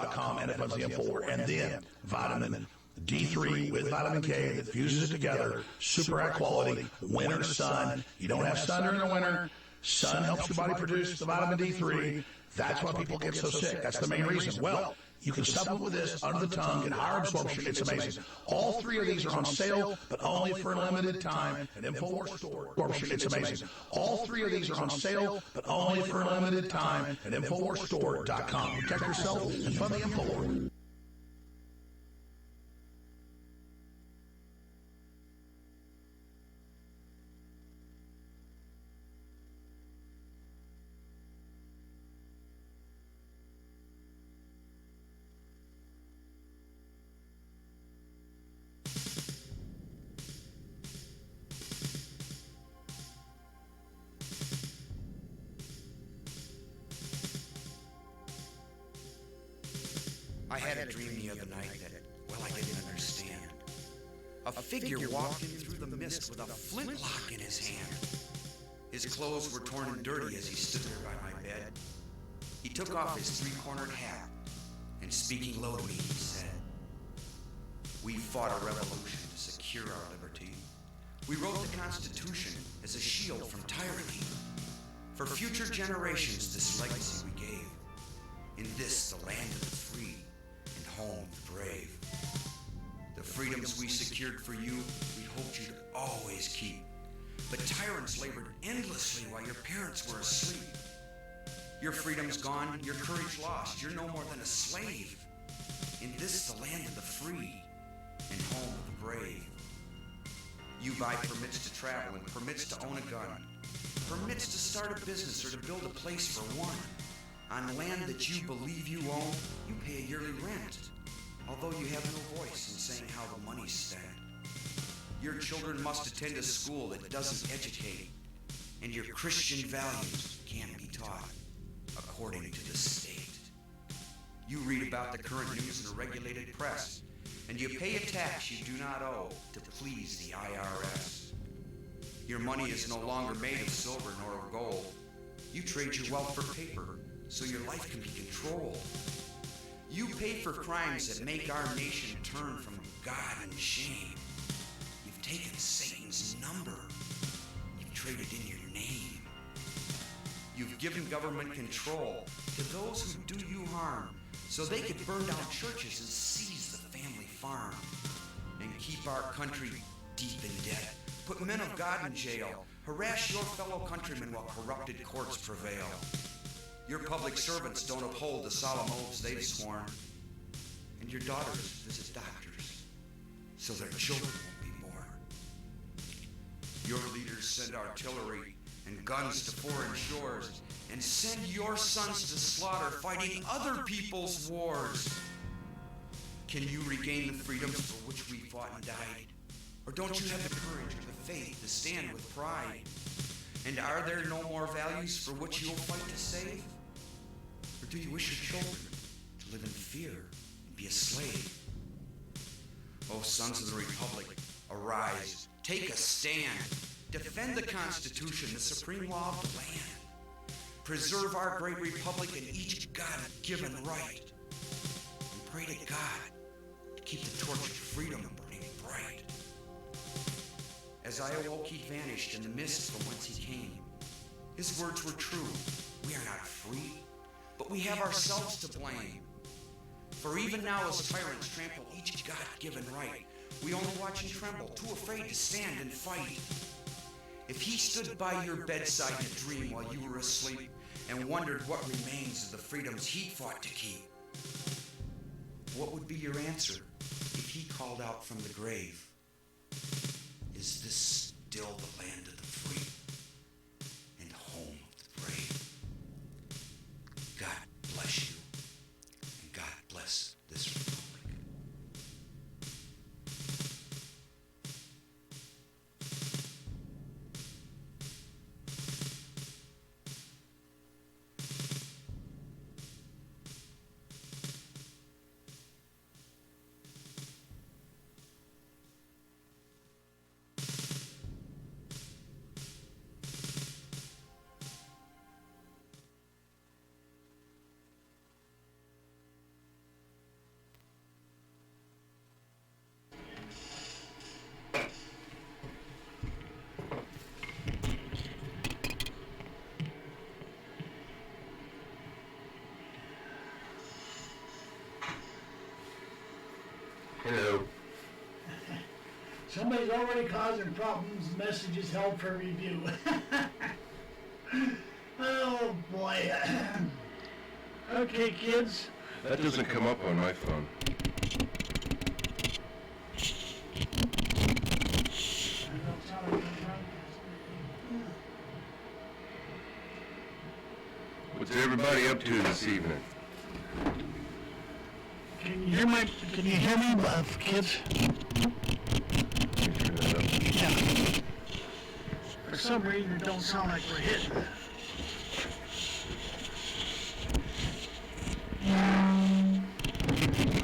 BraveheartStore.com, and it puts the info. And then vitamin D3 with vitamin K that fuses it together. Super high quality. Winter sun. You don't have sun during the winter. Sun helps your body produce the vitamin D3. That's why people get so sick. That's the main reason. Well, you can supplement with this under the tongue, get higher absorption. It's amazing. All three of these are on sale, but only for a limited time at InfoWars Store. Absorption. It's amazing. All three of these are on sale, but only for a limited time at InfoWarsStore.com. Protect yourself and fund the InfoWars. I had a dream the other night that, well, I didn't understand. A figure walked in through the mist with a flintlock in his hand. His clothes were torn and dirty as he stood there by my bed. He took off his three-cornered hat, and speaking low to me, he said, "We fought a revolution to secure our liberty. We wrote the Constitution as a shield from tyranny. For future generations, this legacy we gave. In this, the land of the free, home of the brave. The freedoms we secured for you, we hoped you'd always keep. But tyrants labored endlessly while your parents were asleep. Your freedom's gone, your courage lost, you're no more than a slave. In this, the land of the free and home of the brave. You buy permits to travel and permits to own a gun, permits to start a business or to build a place for one. On land that you believe you own, you pay a yearly rent, although you have no voice in saying how the money's spent. Your children must attend a school that doesn't educate, and your Christian values can't be taught according to the state. You read about the current news in a regulated press, and you pay a tax you do not owe to please the IRS. Your money is no longer made of silver nor of gold. You trade your wealth for paper, so your life can be controlled. You pay for crimes that make our nation turn from God and shame. You've taken Satan's number. You've traded in your name. You've given government control to those who do you harm, so they could burn down churches and seize the family farm, and keep our country deep in debt, put men of God in jail, harass your fellow countrymen while corrupted courts prevail. Your public servants don't uphold the solemn oaths they've sworn, and your daughters visit doctors so their children won't be born. Your leaders send artillery and guns to foreign shores and send your sons to slaughter fighting other people's wars. Can you regain the freedoms for which we fought and died? Or don't you have the courage or the faith to stand with pride? And are there no more values for which you'll fight to save? Or do you wish your children to live in fear and be a slave? Oh, sons of the Republic, arise, take a stand. Defend the Constitution, the supreme law of the land. Preserve our great republic and each God-given right. And pray to God to keep the torch of freedom burning bright. As I awoke, he vanished in the mist from whence he came. His words were true. We are not free, but we have ourselves to blame. For even now, as tyrants trample each God-given right, we only watch and tremble, too afraid to stand and fight. If he stood by your bedside in a dream while you were asleep and wondered what remains of the freedoms he fought to keep, what would be your answer if he called out from the grave? Is this still the land of the free and home of the brave? God bless you, and God bless this republic. Hello. Somebody's already causing problems. Message is held for review. Oh boy. Okay, kids. That doesn't come up on my phone. What's everybody up to this evening? Can you hear me, kids? Yeah. For some reason, it don't sound like we're hitting.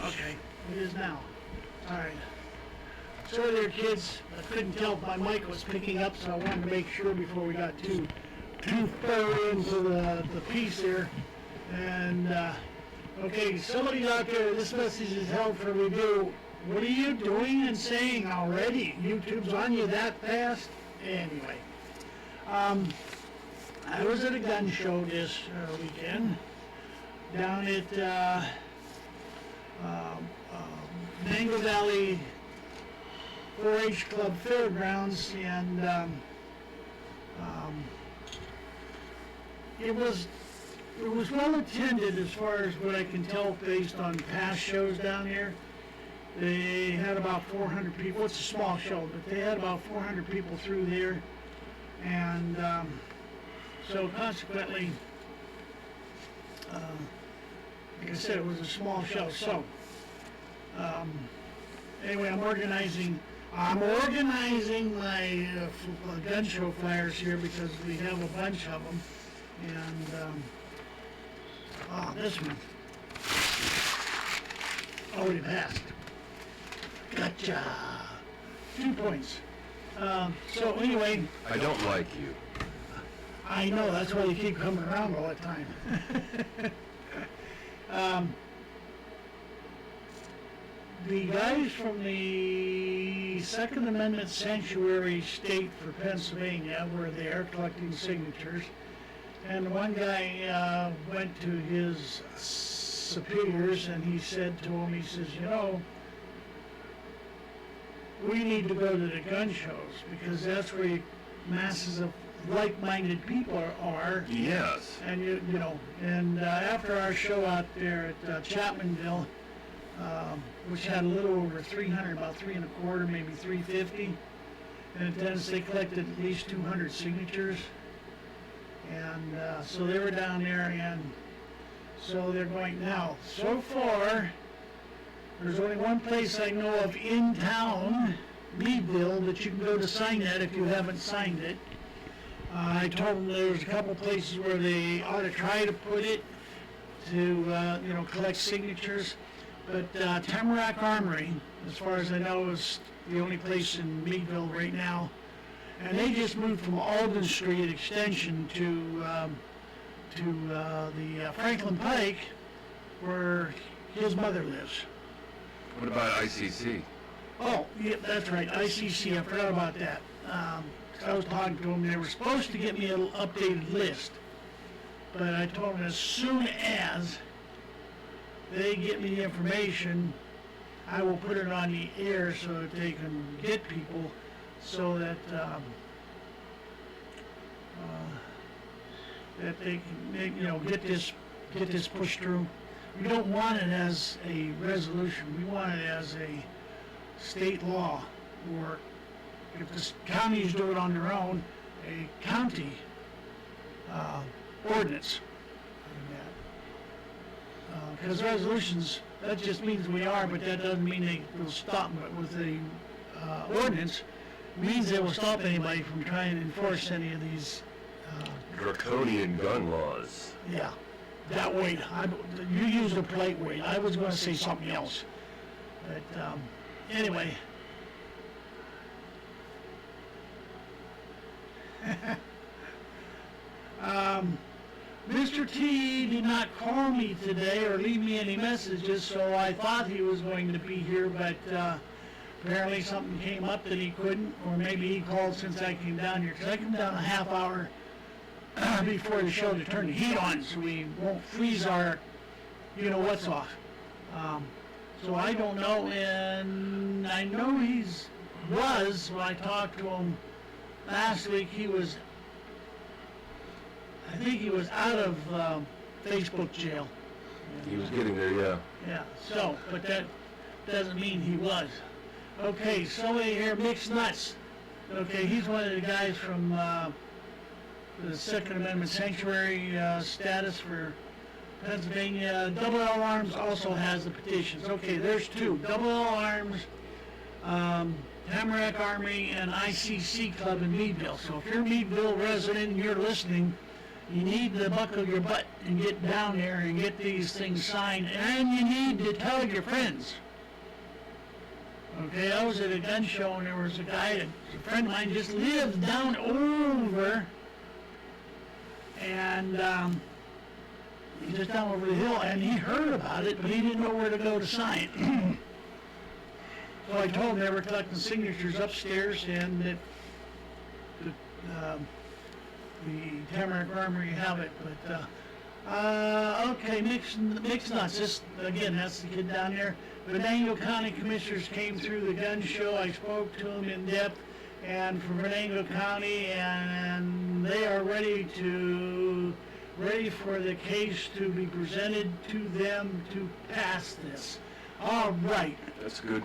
Okay, it is now. All right. Sorry there, kids. I couldn't tell if my mic was picking up, so I wanted to make sure before we got too far into the piece here. And okay, somebody out there, this message is held for review. What are you doing and saying already? YouTube's on you that fast? Anyway, I was at a gun show this weekend down at Mango Valley 4-H Club Fairgrounds, and it was well attended as far as what I can tell based on past shows down here. They had about 400 people. It's a small show, but they had about 400 people through there, and so consequently, like I said, it was a small show. So anyway, I'm organizing my gun show flyers here because we have a bunch of them, and this one already passed. Gotcha. 2 points. So anyway, I don't like you. I know, that's why you keep coming around all the time. The guys from the Second Amendment Sanctuary State for Pennsylvania were there collecting signatures, and one guy went to his superiors and he said to him, he says, you know, we need to go to the gun shows because that's where masses of like-minded people are. Yes. And you know, and after our show out there at Chapmanville, which had a little over 300, about 325, maybe 350, in attendance, they collected at least 200 signatures, and so they were down there, and so they're going now. So far, there's only one place I know of in town, Meadville, that you can go to sign that if you haven't signed it. I told them there's a couple places where they ought to try to put it to, collect signatures. But Tamarack Armory, as far as I know, is the only place in Meadville right now. And they just moved from Alden Street Extension to the Franklin Pike, where his mother lives. What about ICC? Oh, yeah, that's right, ICC, I forgot about that. I was talking to them, they were supposed to get me an updated list. But I told them as soon as they get me the information, I will put it on the air so that they can get people, so that that they can get this pushed through. We don't want it as a resolution. We want it as a state law, or if the counties do it on their own, a county ordinance. Because resolutions, that just means we are, but that doesn't mean they will stop. But with the ordinance, it means they will stop anybody from trying to enforce any of these. Draconian gun laws. Yeah, that way. You used a polite way. I was going to say something else. But anyway. Mr. T did not call me today or leave me any messages, so I thought he was going to be here, but apparently something came up that he couldn't, or maybe he called since I came down here, because I came down a half hour before the show to turn the heat on so we won't freeze our, what's off. So I don't know, and I know when I talked to him last week, I think he was out of Facebook jail. He was getting there, yeah. Yeah, so, but that doesn't mean he was. Okay, somebody here, Mixed Nuts. Okay, he's one of the guys from the Second Amendment sanctuary status for Pennsylvania. Double L Arms also has the petitions. Okay, there's two. Double L Arms, Tamarack Army, and ICC Club in Meadville. So if you're a Meadville resident and you're listening, you need to buckle your butt and get down there and get these things signed. And you need to tell your friends. Okay, I was at a gun show and there was a guy, a friend of mine just lives down over, and he's just down over the hill, and he heard about it, but he didn't know where to go to sign. So I told him they were collecting signatures upstairs, and that the Tamarack Armory have it, but okay, Mixed Nuts. This, again, that's the kid down there. Venango County Commissioners came through the gun show. I spoke to them in depth, and from Venango County, and they are ready for the case to be presented to them to pass this. All right. That's good.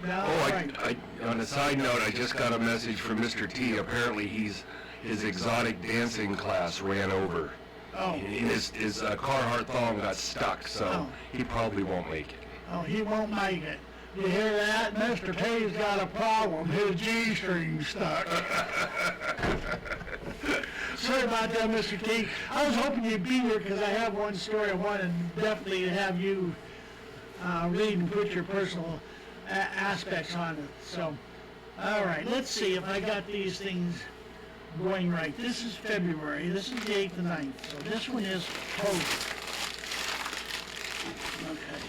All right. On a side note, I just got a message from Mr. T. Apparently his exotic dancing class ran over. Oh. His Carhartt thong got stuck, so he probably won't make it. Oh, he won't make it. You hear that? Mr. T's got a problem. His G-string's stuck. Sorry about that, Mr. T. I was hoping you'd be here because I have one story I wanted definitely to have you read and put your personal aspects on it. So, all right, let's see if I got these things going right. This is February. This is the 8th and 9th. So this one is total. Okay.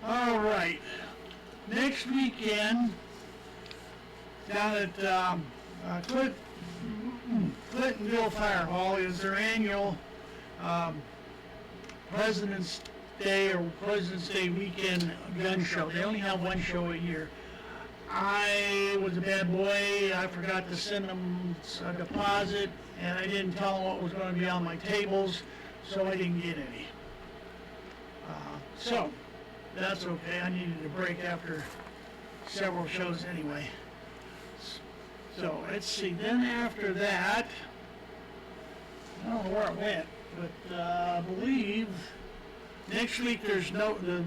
All right. Next weekend, down at Clintonville Fire Hall is their annual President's Day or President's Day weekend gun show. They only have one show a year. I was a bad boy. I forgot to send them a deposit, and I didn't tell them what was going to be on my tables, so I didn't get any. So that's okay. I needed a break after several shows anyway. So let's see. Then after that, I don't know where it went, but I believe next week there's the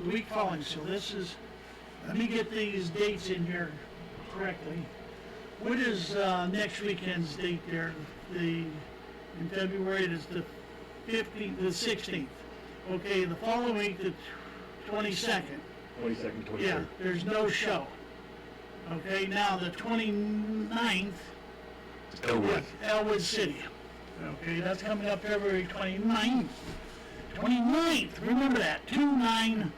week following. So this is. Let me get these dates in here correctly. What is next weekend's date there? In February, it is the 15th, the 16th. Okay, the following week, the 22nd. 22nd, 23rd. Yeah, there's no show. Okay, now the 29th, Elwood City. Okay, that's coming up February 29th. 29th, remember that, 2-9.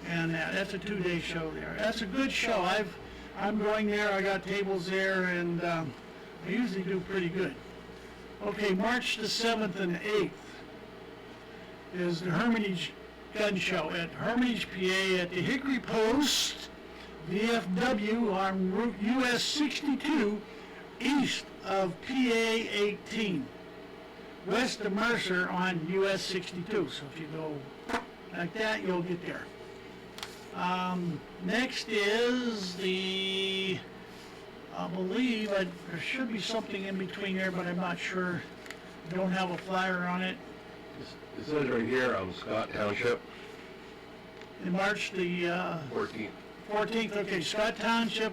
And that's a 2-day show there. That's a good show. I'm going there. I got tables there, and I usually do pretty good. Okay, March the 7th and 8th is the Hermitage Gun Show at Hermitage, PA, at the Hickory Post, VFW, on Route US 62, east of PA 18, west of Mercer on US 62. So if you go like that, you'll get there. Next is I believe there should be something in between there, but I'm not sure. I don't have a flyer on it. It says right here, Scott Township. In March the 14th. 14th, okay, Scott Township,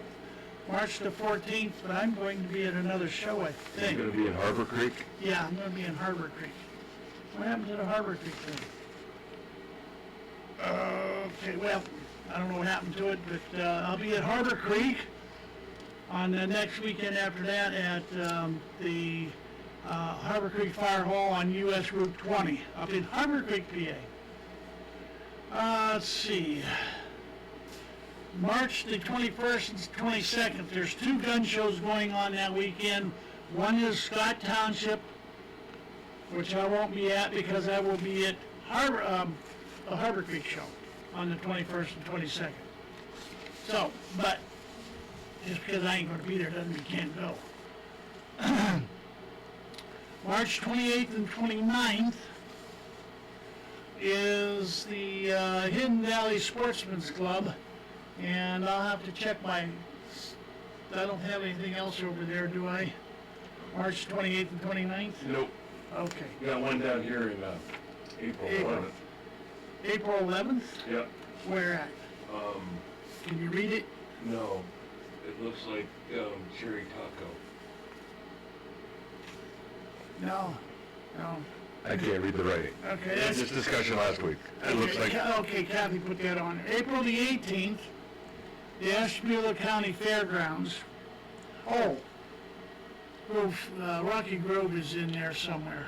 March the 14th, but I'm going to be at another show, I think. You're going to be in Harbor Creek? Yeah, I'm going to be in Harbor Creek. What happened to the Harbor Creek thing? Okay, well, I don't know what happened to it, but I'll be at Harbor Creek on the next weekend after that at the Harbor Creek Fire Hall on US Route 20 up in Harbor Creek, PA. Let's see. March the 21st and 22nd, there's two gun shows going on that weekend. One is Scott Township, which I won't be at because I will be at the Harbor Creek Show on the 21st and 22nd. So, but just because I ain't going to be there doesn't mean you can't go. March 28th and 29th is the Hidden Valley Sportsman's Club, and I'll have to check my, I don't have anything else over there, do I? March 28th and 29th? Nope. Okay. We got one down here in April 11th. April 11th? Yep. Where at? Can you read it? No. It looks like Cherry Taco. No. I can't read the writing. Okay, We had that's... this discussion last week. It looks like... Okay, Kathy put that on. April the 18th, the Ashtabula County Fairgrounds. Oh, Rocky Grove is in there somewhere.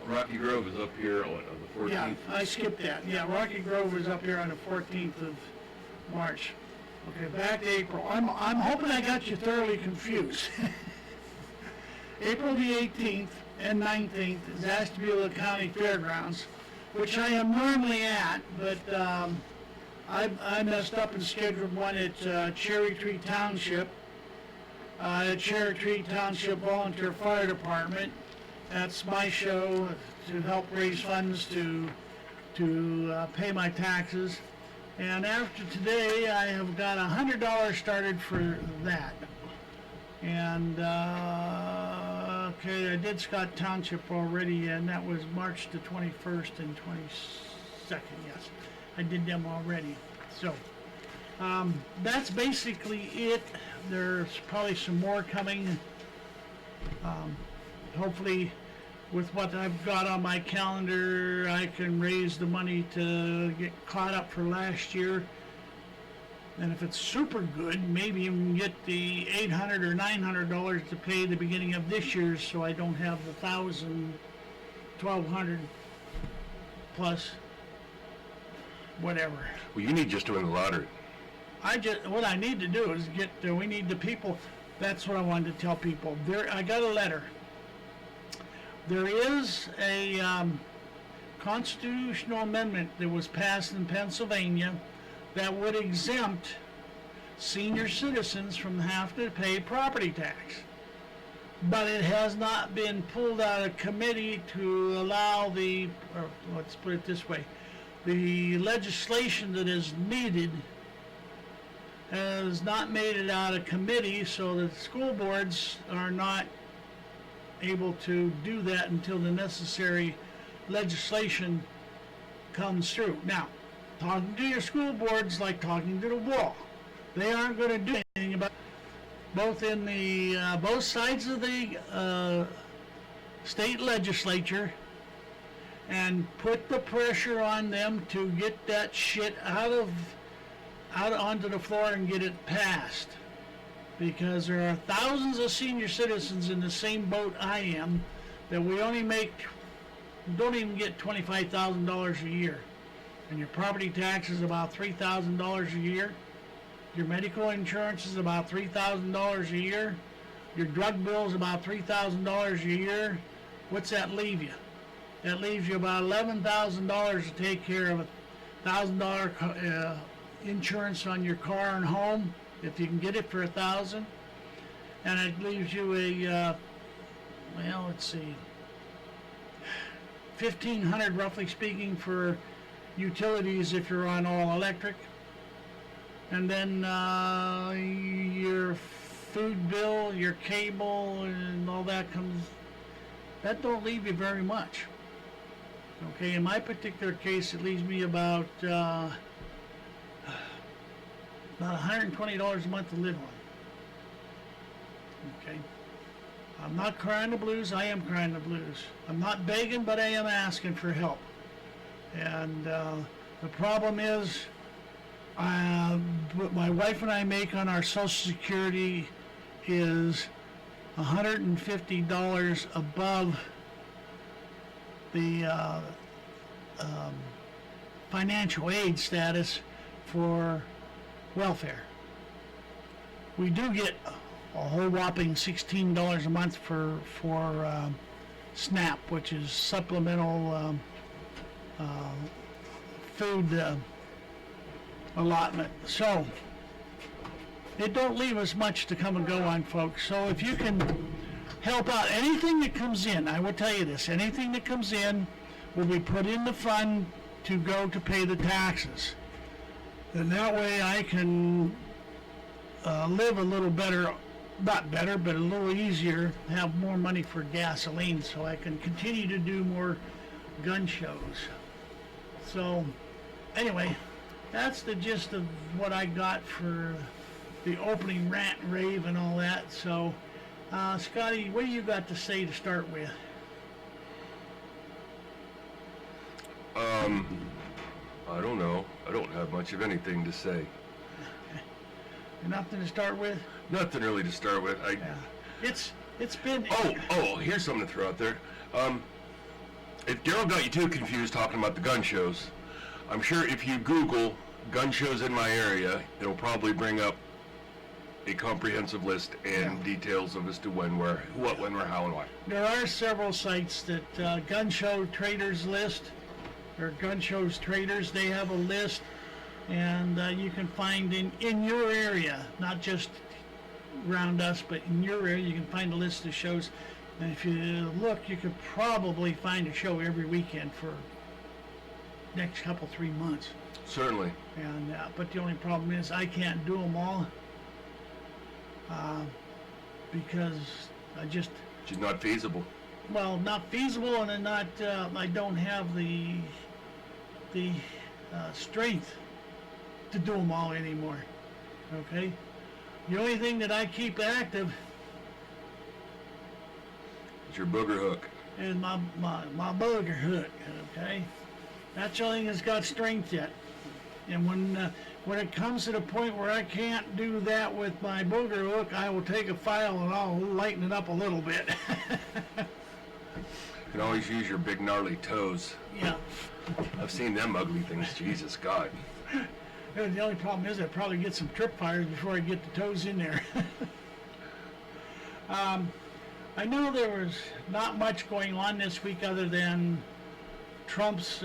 Rocky Grove is up here on the 14th. Yeah, I skipped that. Yeah, Rocky Grove is up here on the 14th of March. Okay, back to April. I'm hoping I got you thoroughly confused. April the 18th and 19th is Ashtabula County Fairgrounds, which I am normally at, but I messed up and scheduled one at Cherry Tree Township, Cherry Tree Township Volunteer Fire Department. That's my show to help raise funds to pay my taxes. And after today, I have got $100 started for that. And okay, I did Scott Township already, and that was March the 21st and 22nd. Yes, I did them already. So that's basically it. There's probably some more coming. Hopefully, with what I've got on my calendar, I can raise the money to get caught up for last year. And if it's super good, maybe even get the $800 or $900 to pay the beginning of this year, so I don't have the $1,000, $1,200 plus whatever. Well, you need just to win the lottery. What I need to do is we need the people. That's what I wanted to tell people. I got a letter. There is a constitutional amendment that was passed in Pennsylvania that would exempt senior citizens from having to pay property tax. But it has not been pulled out of committee to allow let's put it this way, the legislation that is needed has not made it out of committee, so the school boards are not able to do that until the necessary legislation comes through. Now, talking to your school boards like talking to the wall. They aren't going to do anything about it. Both sides of the state legislature, and put the pressure on them to get that shit out onto the floor and get it passed. Because there are thousands of senior citizens in the same boat I am that we only don't even get $25,000 a year. And your property tax is about $3,000 a year. Your medical insurance is about $3,000 a year. Your drug bill is about $3,000 a year. What's that leave you? That leaves you about $11,000 to take care of $1,000 insurance on your car and home, if you can get it for $1,000. And it leaves you let's see, $1,500 roughly speaking for utilities if you're on all electric. And then your food bill, your cable, and all that that don't leave you very much. Okay, in my particular case, it leaves me about $120 a month to live on. Okay. I'm not crying the blues, I am crying the blues. I'm not begging, but I am asking for help. And the problem is, what my wife and I make on our Social Security is $150 above the financial aid status for welfare. We do get a whole whopping $16 a month for SNAP, which is supplemental food allotment. So it don't leave us much to come and go on, folks. So if you can help out anything that comes in, I will tell you this, anything that comes in will be put in the fund to go to pay the taxes. And that way I can live a little better, not better, but a little easier, have more money for gasoline so I can continue to do more gun shows. So anyway, that's the gist of what I got for the opening rant and rave and all that. So Scotty, what do you got to say to start with? I don't know. I don't have much of anything to say. Nothing to start with? Nothing really to start with. Yeah. It's been... Oh, here's something to throw out there. If Daryl got you too confused talking about the gun shows, I'm sure if you Google gun shows in my area, it'll probably bring up a comprehensive list and details of as to when, where, what, when, where, how, and why. There are several sites that Gun Show Traders list, or Gun Shows Traders, they have a list, and you can find in your area, not just around us, but in your area, you can find a list of shows. And if you look, you could probably find a show every weekend for next couple, 3 months. Certainly. And but the only problem is I can't do them all because It's not feasible. well, not feasible, and then not I don't have the strength to do them all anymore. Okay, the only thing that I keep active It's your booger hook. is my booger hook. Okay, that's the only thing that's got strength yet. And when it comes to the point where I can't do that with my booger hook, I will take a file and I'll lighten it up a little bit. You can always use your big gnarly toes. Yeah. I've seen them ugly things. Jesus God. The only problem is I probably get some trip fires before I get the toes in there. I know there was not much going on this week other than Trump's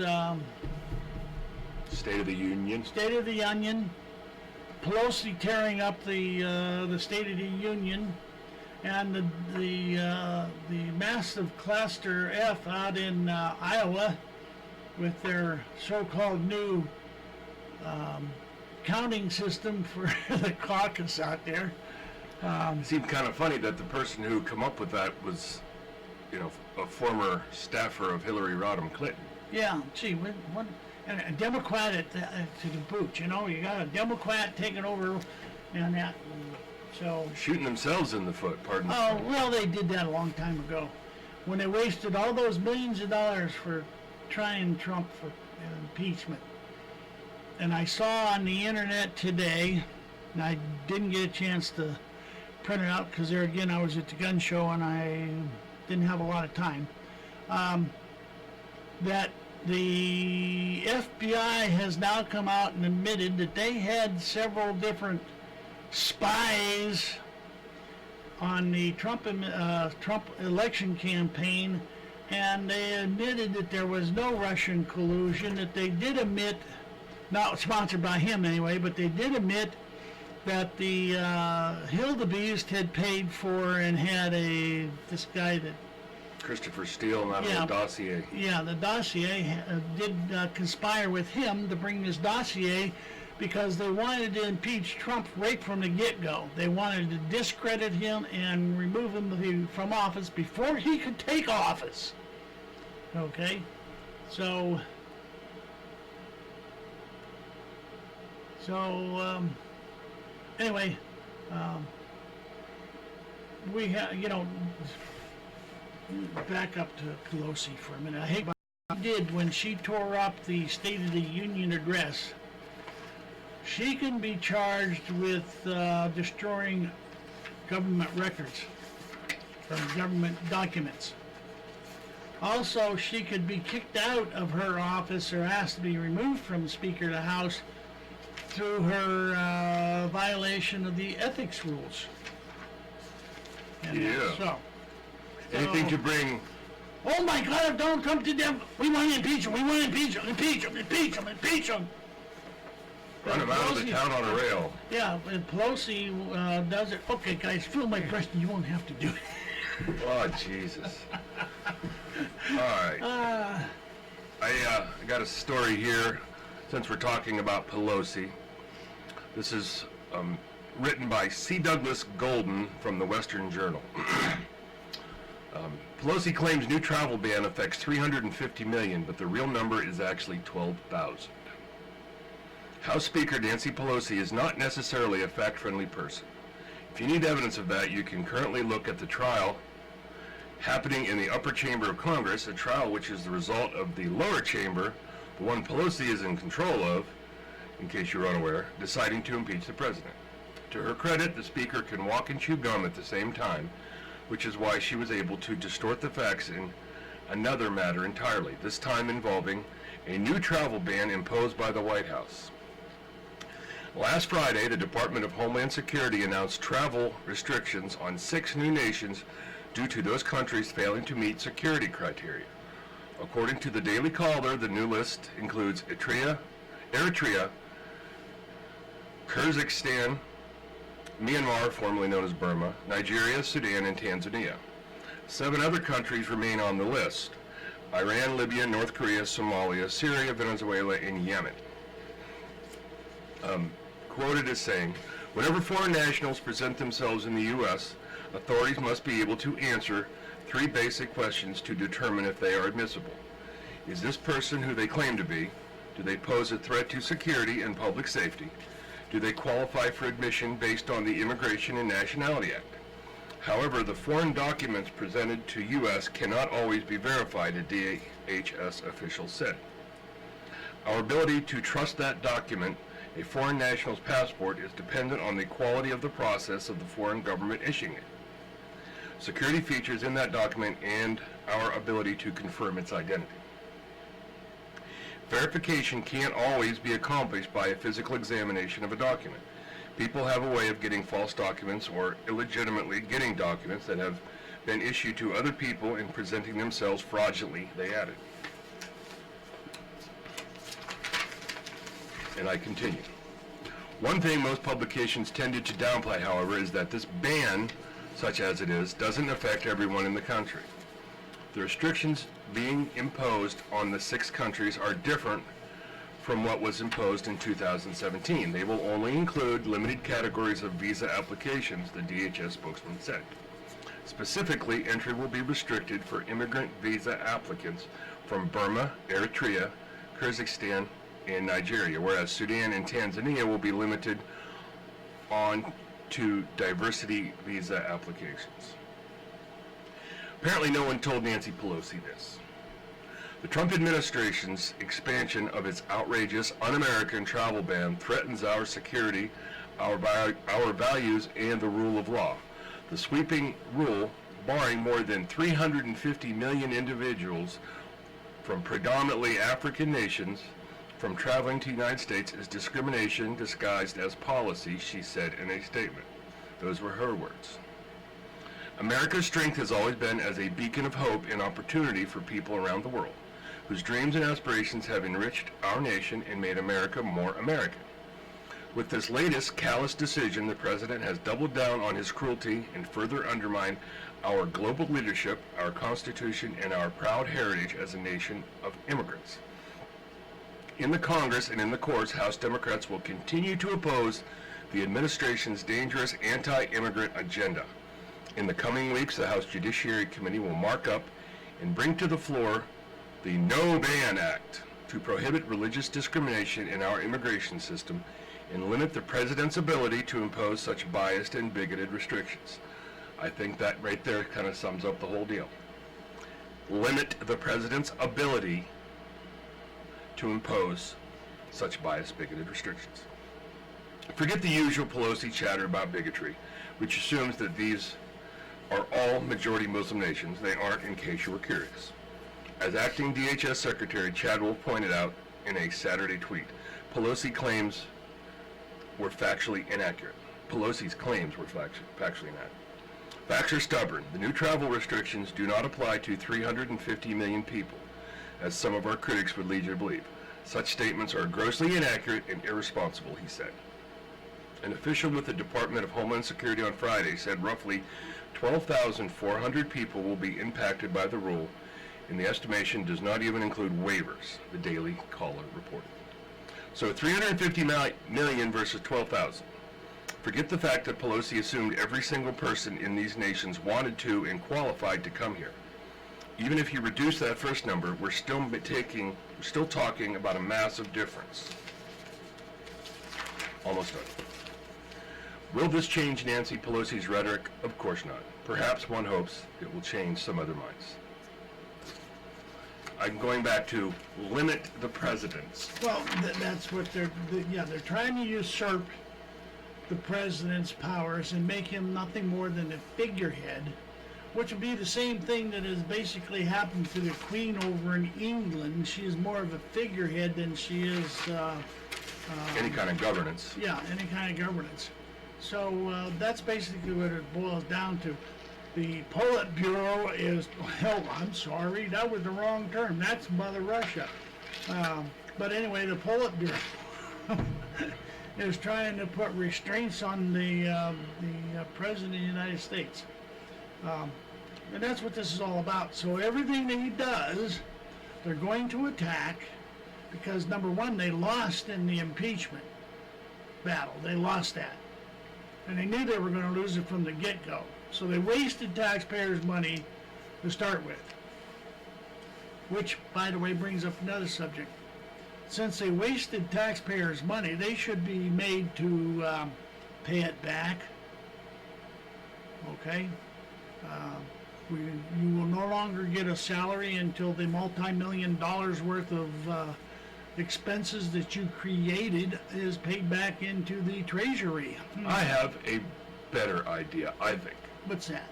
State of the Union. State of the Union, Pelosi tearing up the State of the Union, and the massive cluster F out in Iowa with their so-called new counting system for the caucus out there. It seemed kind of funny that the person who come up with that was, a former staffer of Hillary Rodham Clinton. Yeah, gee, what and a Democrat to the boot, you got a Democrat taking over and that, so... Shooting themselves in the foot, pardon. Oh, well, they did that a long time ago, when they wasted all those millions of dollars for trying Trump for impeachment. And I saw on the internet today, and I didn't get a chance to print it out because there again I was at the gun show and I didn't have a lot of time, that the FBI has now come out and admitted that they had several different spies on the Trump election campaign, and they admitted that there was no Russian collusion, that they did admit, not sponsored by him anyway, but they did admit that the Hildebeest had paid for and had this guy that Christopher Steele and that whole dossier. Yeah, the dossier did conspire with him to bring this dossier because they wanted to impeach Trump right from the get-go. They wanted to discredit him and remove him from office before he could take office. Okay? So anyway, we have, back up to Pelosi for a minute. I hate what she did when she tore up the State of the Union address. She can be charged with destroying government records or government documents. Also, she could be kicked out of her office or asked to be removed from Speaker of the House through her violation of the ethics rules. And Yeah. So, Anything to bring Oh my God, if Donald Trump did that, we want to impeach him, we want to impeach him, impeach him, impeach him, impeach him. Run him out of the town on a rail. Yeah, if Pelosi does it, okay guys, fill my breast and you won't have to do it. Oh, Jesus. All right. I got a story here, since we're talking about Pelosi. This is written by C. Douglas Golden from the Western Journal. Pelosi claims new travel ban affects 350 million, but the real number is actually 12,000. House Speaker Nancy Pelosi is not necessarily a fact-friendly person. If you need evidence of that, you can currently look at the trial happening in the upper chamber of Congress, a trial which is the result of the lower chamber, the one Pelosi is in control of, in case you're unaware, deciding to impeach the president. To her credit, the Speaker can walk and chew gum at the same time, which is why she was able to distort the facts in another matter entirely, this time involving a new travel ban imposed by the White House. Last Friday, the Department of Homeland Security announced travel restrictions on 6 new nations due to those countries failing to meet security criteria. According to the Daily Caller, the new list includes Eritrea, Kyrgyzstan, Myanmar, formerly known as Burma, Nigeria, Sudan, and Tanzania. 7 other countries remain on the list: Iran, Libya, North Korea, Somalia, Syria, Venezuela, and Yemen. Quoted as saying, whenever foreign nationals present themselves in the U.S., authorities must be able to answer 3 basic questions to determine if they are admissible. Is this person who they claim to be? Do they pose a threat to security and public safety? Do they qualify for admission based on the Immigration and Nationality Act? However, the foreign documents presented to U.S. cannot always be verified, a DHS official said. Our ability to trust that document, a foreign national's passport, is dependent on the quality of the process of the foreign government issuing it, security features in that document, and our ability to confirm its identity. Verification can't always be accomplished by a physical examination of a document. People have a way of getting false documents or illegitimately getting documents that have been issued to other people and presenting themselves fraudulently, they added. And I continue. One thing most publications tended to downplay, however, is that this ban, such as it is, doesn't affect everyone in the country. The restrictions being imposed on the 6 countries are different from what was imposed in 2017. They will only include limited categories of visa applications, the DHS spokesman said. Specifically, entry will be restricted for immigrant visa applicants from Burma, Eritrea, Kyrgyzstan, and Nigeria, whereas Sudan and Tanzania will be limited on to diversity visa applications. Apparently no one told Nancy Pelosi this. The Trump administration's expansion of its outrageous, un-American travel ban threatens our security, our values, and the rule of law. The sweeping rule barring more than 350 million individuals from predominantly African nations from traveling to the United States is discrimination disguised as policy, she said in a statement. Those were her words. America's strength has always been as a beacon of hope and opportunity for people around the world, whose dreams and aspirations have enriched our nation and made America more American. With this latest callous decision, the president has doubled down on his cruelty and further undermined our global leadership, our Constitution, and our proud heritage as a nation of immigrants. In the Congress and in the courts, House Democrats will continue to oppose the administration's dangerous anti-immigrant agenda. In the coming weeks, the House Judiciary Committee will mark up and bring to the floor the No Ban Act to prohibit religious discrimination in our immigration system and limit the president's ability to impose such biased and bigoted restrictions. I think that right there kind of sums up the whole deal. Limit the president's ability to impose such biased, bigoted restrictions. Forget the usual Pelosi chatter about bigotry, which assumes that these are all majority Muslim nations. They aren't, in case you were curious. As acting DHS Secretary, Chad Wolf pointed out in a Saturday tweet, Pelosi's claims were factually inaccurate. Facts are stubborn. The new travel restrictions do not apply to 350 million people, as some of our critics would lead you to believe. Such statements are grossly inaccurate and irresponsible, he said. An official with the Department of Homeland Security on Friday said roughly 12,400 people will be impacted by the rule, and the estimation does not even include waivers, the Daily Caller reported. So 350 million versus 12,000. Forget the fact that Pelosi assumed every single person in these nations wanted to and qualified to come here. Even if you reduce that first number, we're still talking about a massive difference. Almost done. Will this change Nancy Pelosi's rhetoric? Of course not. Perhaps one hopes it will change some other minds. I'm going back to limit the presidents. Well, that's what they're trying to usurp the president's powers and make him nothing more than a figurehead, which would be the same thing that has basically happened to the Queen over in England. She is more of a figurehead than she is Any kind of governance. yeah, any kind of governance. So that's basically what it boils down to. The Politburo is, hell, I'm sorry, that was the wrong term. That's Mother Russia. But anyway, the Politburo is trying to put restraints on the President of the United States. And that's what this is all about. So everything that he does, they're going to attack because, number one, they lost in the impeachment battle. They lost that. And they knew they were going to lose it from the get-go. So they wasted taxpayers' money to start with. Which, by the way, brings up another subject. Since they wasted taxpayers' money, they should be made to pay it back. Okay? You will no longer get a salary until the multi-million dollars worth of expenses that you created is paid back into the treasury. I have a better idea, I think. What's that?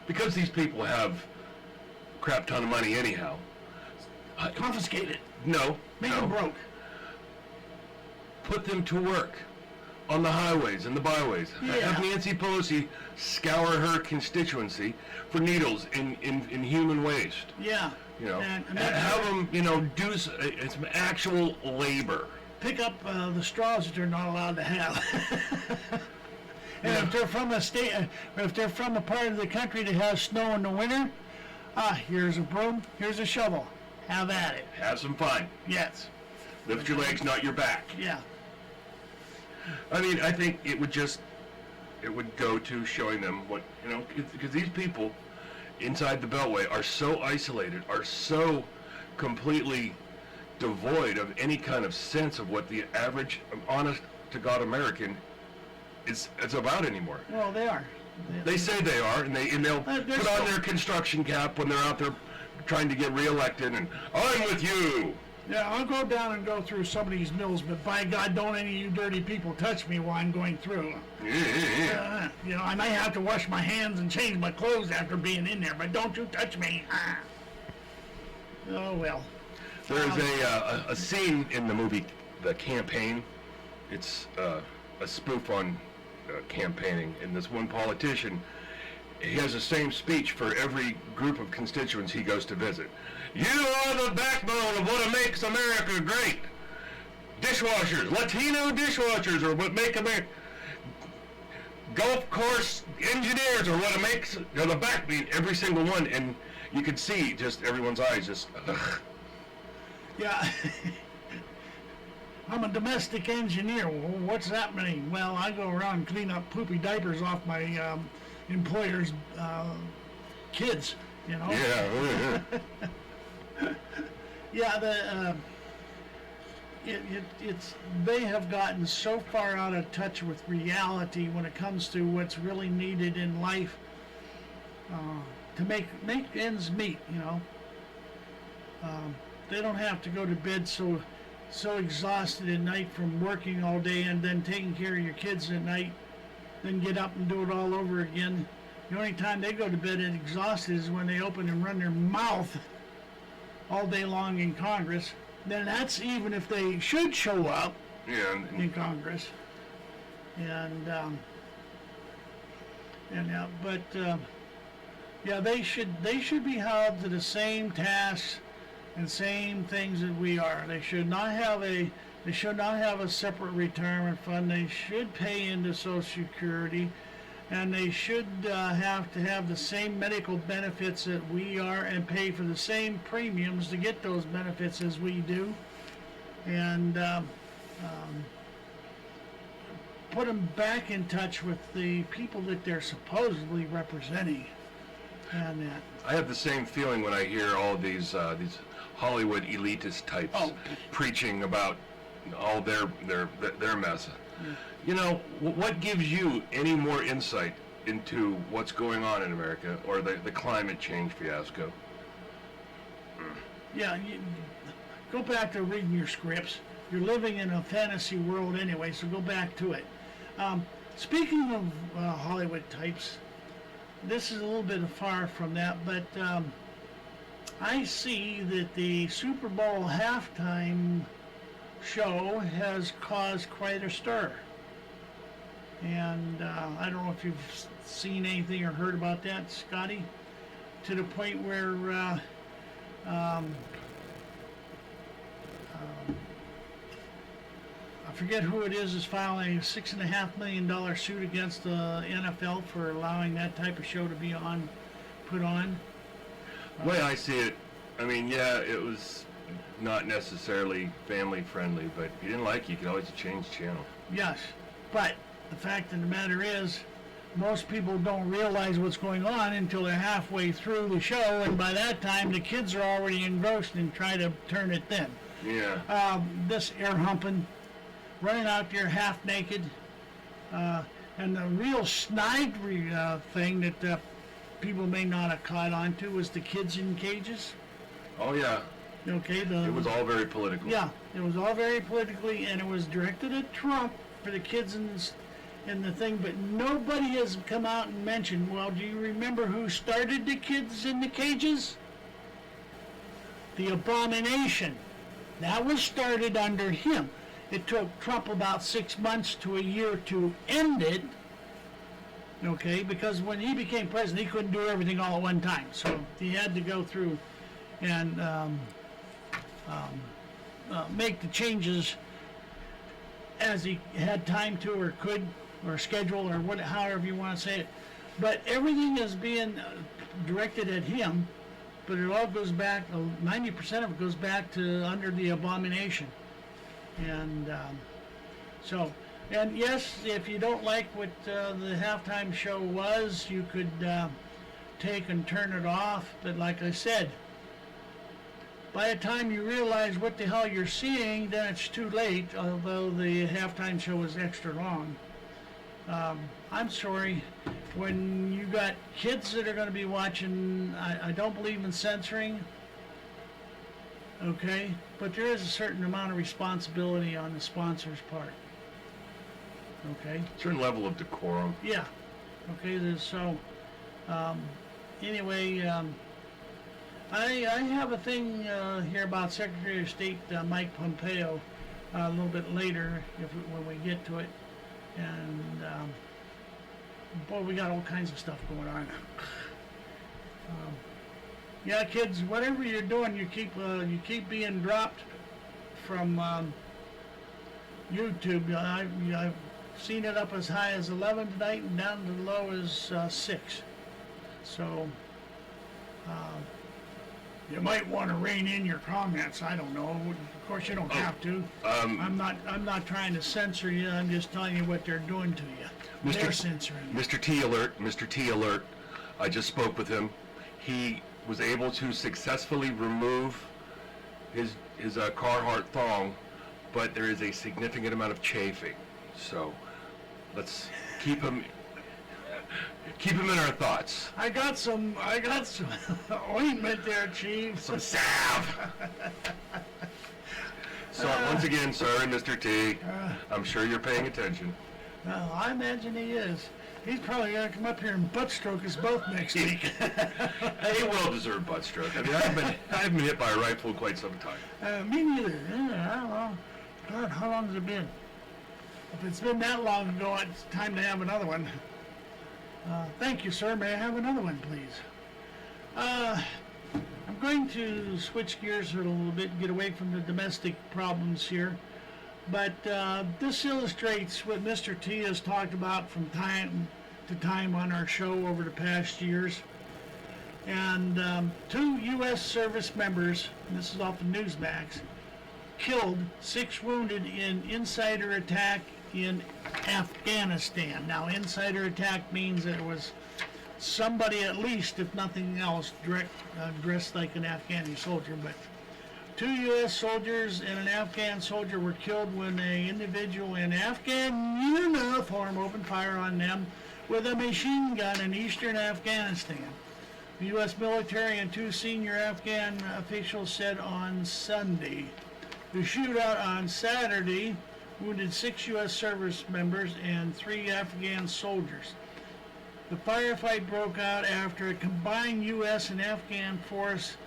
Because these people have a crap ton of money anyhow. Confiscate it. No. Make them broke. Put them to work on the highways and the byways. Yeah. Have Nancy Pelosi scour her constituency for needles in human waste. Yeah. You know, And have them, do some actual labor. pick up the straws that they're not allowed to have. And if they're from a state, if they're from a part of the country that has snow in the winter, here's a broom, here's a shovel. Have at it. Have some fun. Yes. Lift your legs, not your back. Yeah. I mean, I think it would go to showing them what, because these people inside the Beltway are so isolated, are so completely devoid of any kind of sense of what the average, honest to God American is about anymore. Well, they are. They say they are, and they'll put on their construction cap when they're out there trying to get reelected, and I'm with you. Yeah, I'll go down and go through some of these mills, but by God, don't any of you dirty people touch me while I'm going through. Yeah. I might have to wash my hands and change my clothes after being in there, but don't you touch me. Oh, well. There's a scene in the movie The Campaign. It's a spoof on campaigning, and this one politician, he has the same speech for every group of constituents he goes to visit. You are the backbone of what makes America great. Dishwashers, Latino dishwashers are what make America. Golf course engineers are what makes the backbone, every single one, and you could see just everyone's eyes just. Ugh. Yeah. I'm a domestic engineer. Well, what's that mean? Well, I go around and clean up poopy diapers off my employer's kids, Yeah. Yeah, it's they have gotten so far out of touch with reality when it comes to what's really needed in life to make ends meet. They don't have to go to bed so exhausted at night from working all day and then taking care of your kids at night, then get up and do it all over again. The only time they go to bed exhausted is when they open and run their mouth all day long in Congress. Then that's even if they should show up in Congress. And And yeah, they should be held to the same tasks and same things that we are. They should not have a separate retirement fund. They should pay into Social Security, and they should have to have the same medical benefits that we are and pay for the same premiums to get those benefits as we do. And put them back in touch with the people that they're supposedly representing. And that. I have the same feeling when I hear all these Hollywood elitist types preaching about all their mess. Yeah. You know, what gives you any more insight into what's going on in America or the climate change fiasco? Yeah, go back to reading your scripts. You're living in a fantasy world anyway, so go back to it. Speaking of Hollywood types, this is a little bit far from that, but I see that the Super Bowl halftime show has caused quite a stir. And I don't know if you've seen anything or heard about that, Scotty, to the point where I forget who it is filing a $6.5 million suit against the NFL for allowing that type of show to be put on. The way I see it, I mean, yeah, it was not necessarily family friendly, but if you didn't like it, you could always change channel. Yes, but the fact of the matter is, most people don't realize what's going on until they're halfway through the show, and by that time the kids are already engrossed and try to turn it then. Yeah. This air humping, running out there half naked, and the real snide thing that people may not have caught on to was the kids in cages. Oh yeah. Okay. It was all very political. Yeah, it was all very politically, and it was directed at Trump for the kids in the thing, but nobody has come out and mentioned, well, do you remember who started the kids in the cages? The abomination. That was started under him. It took Trump about 6 months to a year to end it, okay, because when he became president, he couldn't do everything all at one time, so he had to go through and make the changes as he had time to or could, or schedule, or however you want to say it. But everything is being directed at him, but it all goes back, 90% of it goes back to under the abomination. And and yes, if you don't like what the halftime show was, you could take and turn it off, but like I said, by the time you realize what the hell you're seeing, then it's too late, although the halftime show was extra long. I'm sorry, when you got kids that are going to be watching, I don't believe in censoring, okay, but there is a certain amount of responsibility on the sponsor's part, okay? Certain level of decorum. Yeah, okay, anyway, I have a thing here about Secretary of State Mike Pompeo a little bit later when we get to it, and boy, we got all kinds of stuff going on. Yeah, kids, whatever you're doing, you keep being dropped from YouTube. I've seen it up as high as 11 tonight and down to the low as 6. So. You might want to rein in your comments. I don't know. Of course, you don't have to. I'm not trying to censor you. I'm just telling you what they're doing to you. They're censoring you. Mr. T alert. I just spoke with him. He was able to successfully remove his Carhartt thong, but there is a significant amount of chafing. So let's keep him in our thoughts. I got some ointment there, Chief. Some salve. So once again, sorry, Mr. T. I'm sure you're paying attention. Well, I imagine he is. He's probably going to come up here and butt stroke us both next week. He will deserve butt stroke. I mean, I've been hit by a rifle quite some time. Me neither. Yeah, I don't know. God, how long has it been? If it's been that long ago, it's time to have another one. Thank you, sir. May I have another one, please? I'm going to switch gears a little bit, get away from the domestic problems here. But this illustrates what Mr. T has talked about from time to time on our show over the past years. And 2 U.S. service members, and this is off of Newsmax, killed, 6 wounded in insider attack in Afghanistan. Now, insider attack means that it was somebody, at least, if nothing else, dressed like an Afghani soldier. But 2 U.S. soldiers and an Afghan soldier were killed when an individual in Afghan uniform opened fire on them with a machine gun in eastern Afghanistan. The U.S. military and 2 senior Afghan officials said on Sunday. The shootout on Saturday wounded 6 U.S. service members and 3 Afghan soldiers. The firefight broke out after a combined U.S. and Afghan force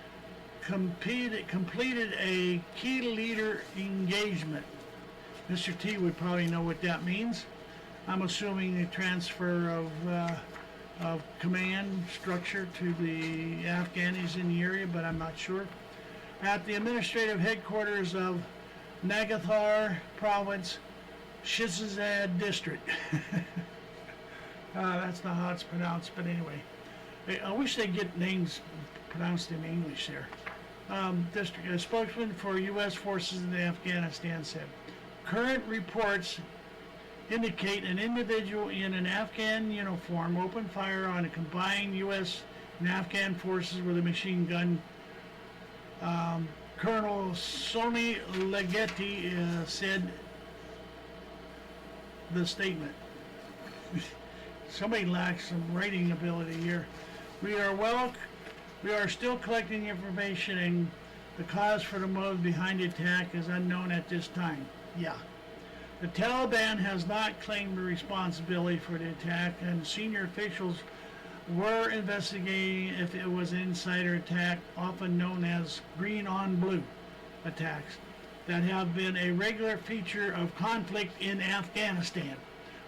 completed a key leader engagement. Mr. T would probably know what that means. I'm assuming a transfer of command structure to the Afghanis in the area, but I'm not sure. At the administrative headquarters of Nagathar Province, Shizazad District. That's not how it's pronounced, but anyway. I wish they'd get names pronounced in English there. District, a spokesman for U.S. forces in Afghanistan said, current reports indicate an individual in an Afghan uniform opened fire on a combined U.S. and Afghan forces with a machine gun. Colonel Sony Leggetti said the statement. Somebody lacks some writing ability here. We are still collecting information, and the cause for the motive behind the attack is unknown at this time. Yeah. The Taliban has not claimed the responsibility for the attack, and senior officials were investigating if it was an insider attack, often known as green on blue attacks, that have been a regular feature of conflict in Afghanistan.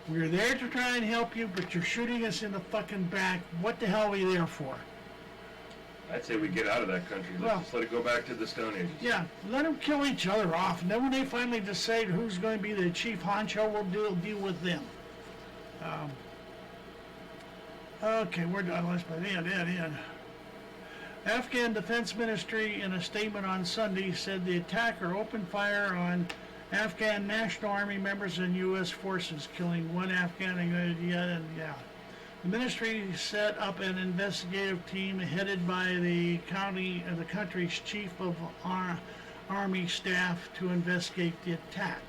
We're there to try and help you, but you're shooting us in the fucking back. What the hell are we there for? I'd say we get out of that country. Let's just let it go back to the Stone Ages. Yeah, let them kill each other off, and then when they finally decide who's going to be the chief honcho, we'll deal with them. Okay, we're done. Let's by the end. Afghan Defense Ministry, in a statement on Sunday, said the attacker opened fire on Afghan National Army members and U.S. forces, killing 1 Afghan and The ministry set up an investigative team headed by the country's chief of army staff to investigate the attack.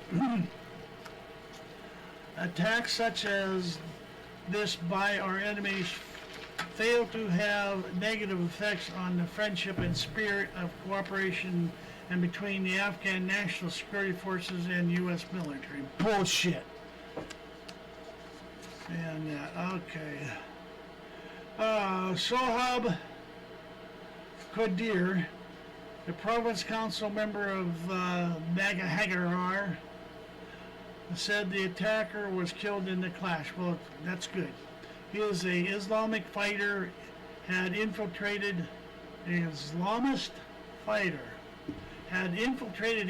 Attacks such as this by our enemies fail to have negative effects on the friendship and spirit of cooperation and between the Afghan National Security Forces and U.S. military. Bullshit. And, okay. Sohab Qadir, the Province Council member of Nagahagar, said the attacker was killed in the clash. Well, that's good. He is an Islamic fighter, had infiltrated the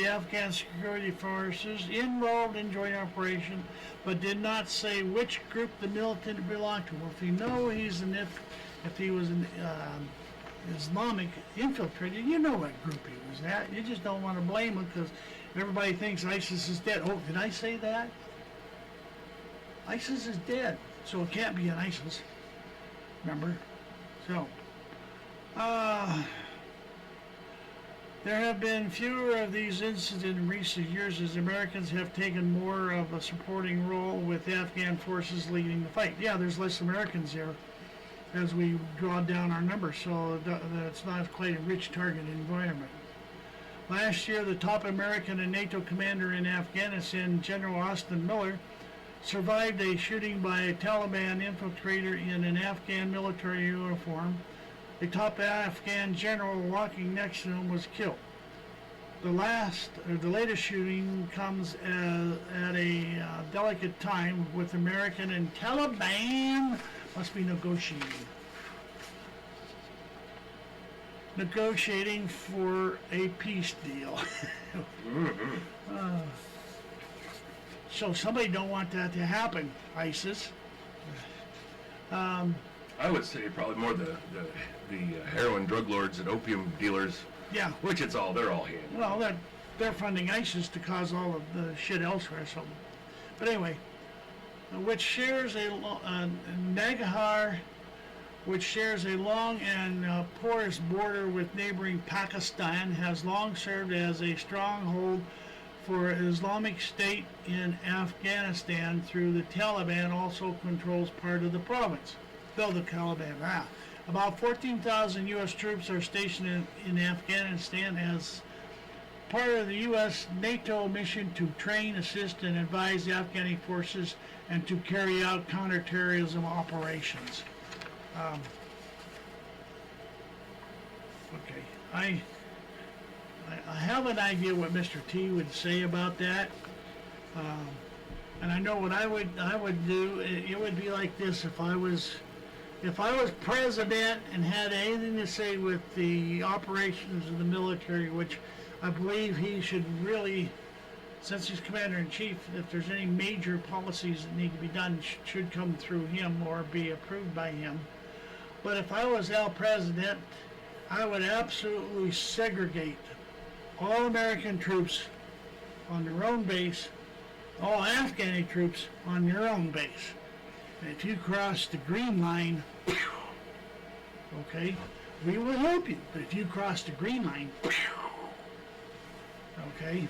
Afghan security forces, enrolled in joint operation, but did not say which group the militant belonged to. Well, if you know if he was an Islamic infiltrator, you know what group he was at. You just don't want to blame him because everybody thinks ISIS is dead. Oh, did I say that? ISIS is dead, so it can't be an ISIS. Remember? So, there have been fewer of these incidents in recent years as Americans have taken more of a supporting role with Afghan forces leading the fight. Yeah, there's less Americans there as we draw down our numbers, so it's not quite a rich target environment. Last year, the top American and NATO commander in Afghanistan, General Austin Miller, survived a shooting by a Taliban infiltrator in an Afghan military uniform. A top Afghan general walking next to him was killed. The latest shooting comes at a delicate time with American and Taliban Must be negotiating. Negotiating for a peace deal. So somebody don't want that to happen, ISIS. I would say probably more the heroin drug lords and opium dealers, Yeah. which they're all handed. Well, they're funding ISIS to cause all of the shit elsewhere. So, but anyway, which shares Nangarhar, which shares a long and porous border with neighboring Pakistan, has long served as a stronghold for Islamic State in Afghanistan. Through the Taliban also controls part of the province. Though the Taliban, about 14,000 U.S. troops are stationed in Afghanistan as part of the U.S. NATO mission to train, assist, and advise the Afghani forces and to carry out counterterrorism operations. Okay, I have an idea what Mr. T would say about that, and I know what I would do. It would be like this: if I was president and had anything to say with the operations of the military, which I believe he should really, since he's commander-in-chief, if there's any major policies that need to be done, should come through him or be approved by him. But if I was our president, I would absolutely segregate all American troops on their own base, all Afghani troops on their own base. And if you cross the green line, okay, we will help you. But if you cross the green line, okay,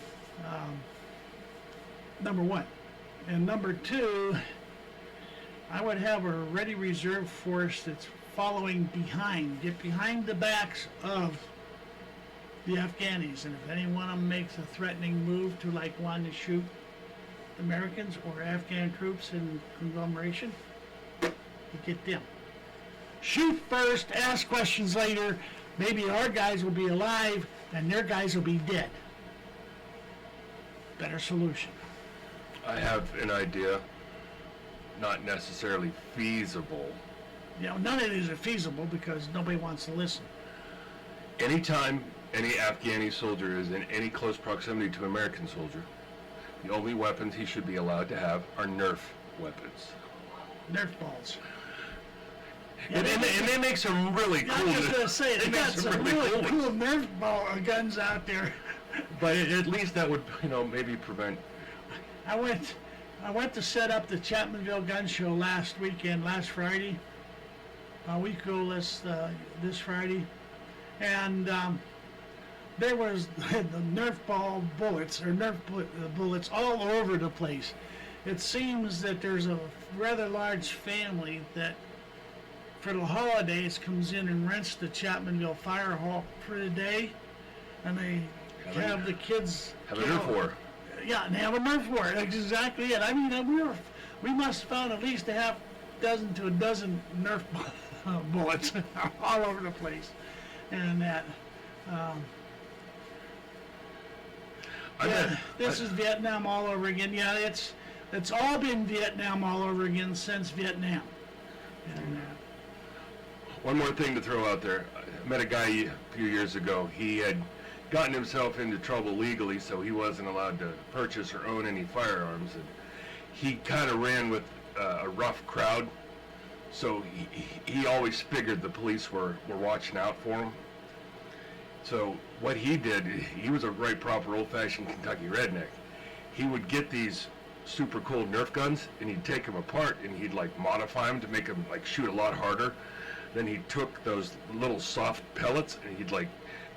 number one. And number two, I would have a ready reserve force that's following behind, get behind the backs of the Afghanis. And if any one of them makes a threatening move to like want to shoot Americans or Afghan troops in conglomeration, you get them. Shoot first, ask questions later. Maybe our guys will be alive and their guys will be dead. Better solution. I have an idea, not necessarily feasible. You know, none of these are feasible because nobody wants to listen. Anytime any Afghani soldier is in any close proximity to an American soldier, the only weapons he should be allowed to have are Nerf weapons. Nerf balls. And they make some really cool... I was just going to say, they got some really cool Nerf ball guns out there. But at least that would, maybe prevent... I went to set up the Chapmanville Gun Show last Friday. A week ago this Friday. And there was the Nerf ball bullets, or Nerf bullets all over the place. It seems that there's a rather large family that for the holidays comes in and rents the Chapmanville Fire Hall for the day, and they have the kids have a Nerf war. Yeah, and they have a Nerf war. That's exactly it. I mean, we must have found at least a half dozen to a dozen Nerf bullets all over the place, and that. This is Vietnam all over again. Yeah, it's all been Vietnam all over again since Vietnam. And, one more thing to throw out there. I met a guy a few years ago. He had gotten himself into trouble legally, so he wasn't allowed to purchase or own any firearms. And he kind of ran with a rough crowd, so he always figured the police were watching out for him. So what he did, he was a right proper old-fashioned Kentucky redneck. He would get these super cool Nerf guns, and he'd take them apart, and he'd like modify them to make them like shoot a lot harder. Then he took those little soft pellets, and he'd like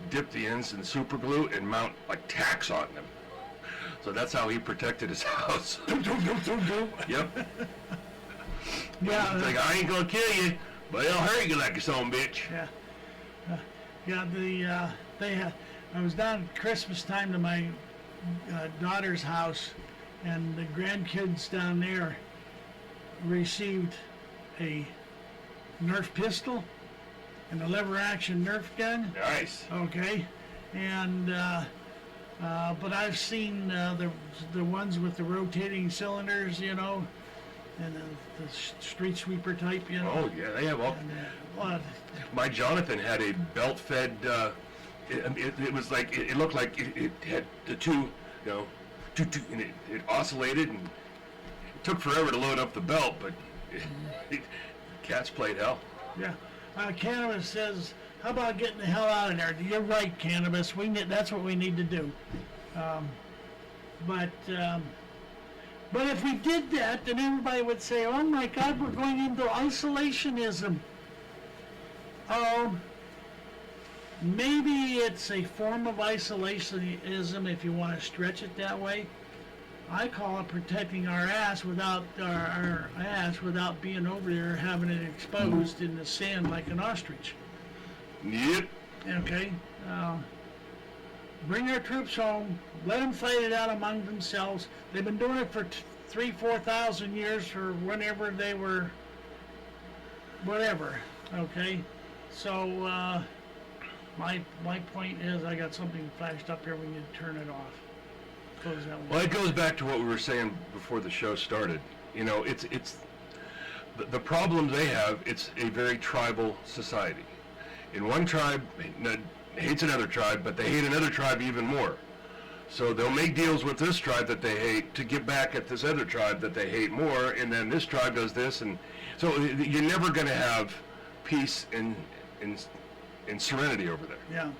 dip the ends in super glue and mount like tacks on them. So that's how he protected his house. Yep. yeah, He's like, I ain't gonna kill you, but I'll hurt you like a son bitch. Yeah. I was down at Christmas time to my daughter's house, and the grandkids down there received a Nerf pistol and a lever action Nerf gun. Nice. Okay, and but I've seen the ones with the rotating cylinders, and the street sweeper type, you know. Oh yeah, they have all. And, well, My Jonathan had a belt-fed. It was like it looked like it had the two, and it oscillated, and it took forever to load up the belt, but cats played hell. yeah. Cannabis says, how about getting the hell out of there? You're right, Cannabis. That's what we need to do. But if we did that, then everybody would say, oh my God, we're going into isolationism. Maybe it's a form of isolationism if you want to stretch it that way. I call it protecting our ass without being over there having it exposed in the sand like an ostrich. Yep. Okay. Bring our troops home. Let them fight it out among themselves. They've been doing it for 3,000-4,000 years, or whenever they were, whatever. Okay. So my point is, I got something flashed up here. We need to turn it off. Close that one. Well, it goes back to what we were saying before the show started. It's the problem they have. It's a very tribal society. In one tribe hates another tribe, but they hate another tribe even more. So they'll make deals with this tribe that they hate to get back at this other tribe that they hate more, and then this tribe does this, and so you're never going to have peace and serenity over there. Yeah.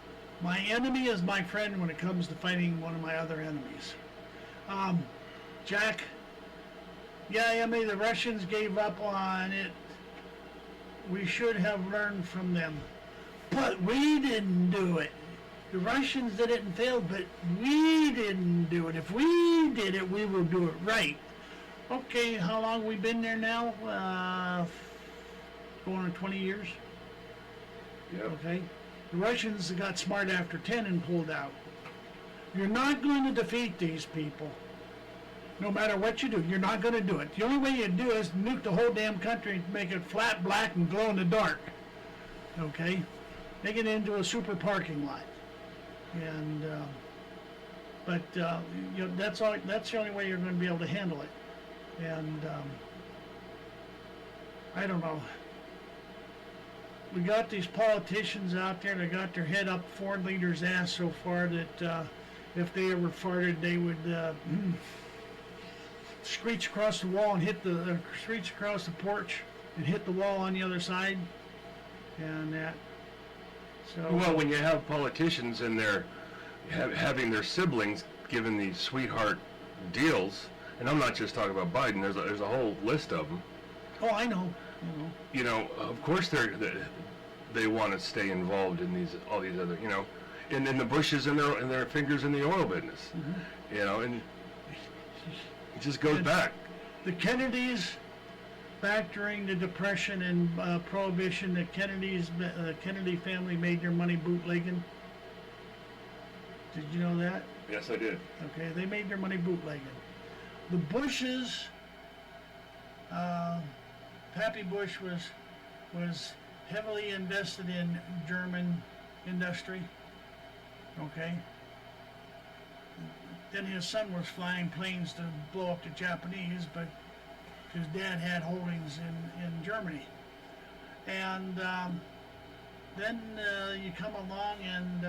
My enemy is my friend when it comes to fighting one of my other enemies. Jack, yeah, I mean, the Russians gave up on it. We should have learned from them. But we didn't do it. The Russians did it and failed, but we didn't do it. If we did it, we will do it right. Okay, how long we been there now? Going on 20 years? Yep. Okay. The Russians got smart after 10 and pulled out. You're not going to defeat these people. No matter what you do, you're not going to do it. The only way you do it is nuke the whole damn country and make it flat, black, and glow in the dark. Okay? Make it into a super parking lot. And, that's the only way you're going to be able to handle it. And, I don't know. We got these politicians out there that got their head up Ford leader's ass so far that if they ever farted, they would screech across the wall and hit the screech across the porch and hit the wall on the other side, and that. So Well, when you have politicians and they're having their siblings given these sweetheart deals, and I'm not just talking about Biden. There's a whole list of them. oh, I know. Of course they want to stay involved in all these other, and then the Bushes and their fingers in the oil business, and it just goes back. The Kennedys, back during the Depression and Prohibition, the Kennedy family made their money bootlegging. Did you know that? Yes, I did. Okay, they made their money bootlegging. The Bushes, Pappy Bush was heavily invested in German industry. Okay. Then his son was flying planes to blow up the Japanese, but his dad had holdings in Germany. And then you come along and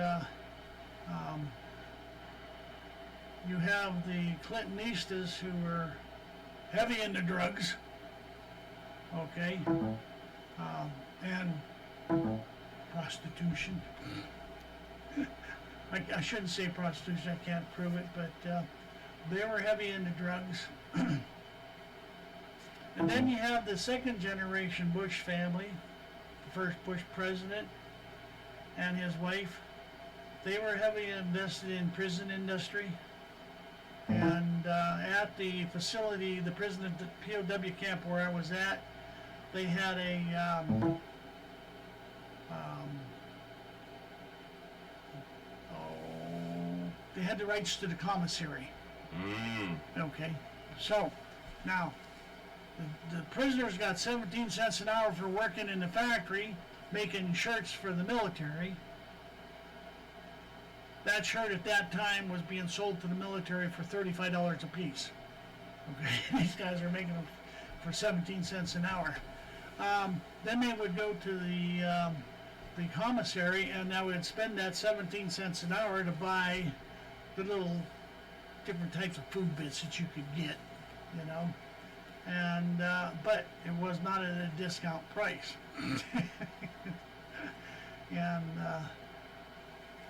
you have the Clintonistas who were heavy into drugs, okay, and prostitution. I shouldn't say prostitution, I can't prove it, but they were heavy into drugs. And then you have the second generation Bush family, the first Bush president and his wife. They were heavily invested in prison industry. And at the facility, the prison, the POW camp where I was at, they had they had the rights to the commissary. Okay, so now the prisoners got 17 cents an hour for working in the factory, making shirts for the military. That shirt at that time was being sold to the military for $35 a piece. Okay, these guys are making for 17 cents an hour. Then they would go to the commissary, and I would spend that 17 cents an hour to buy the little different types of food bits that you could get, you know. And but it was not at a discount price. And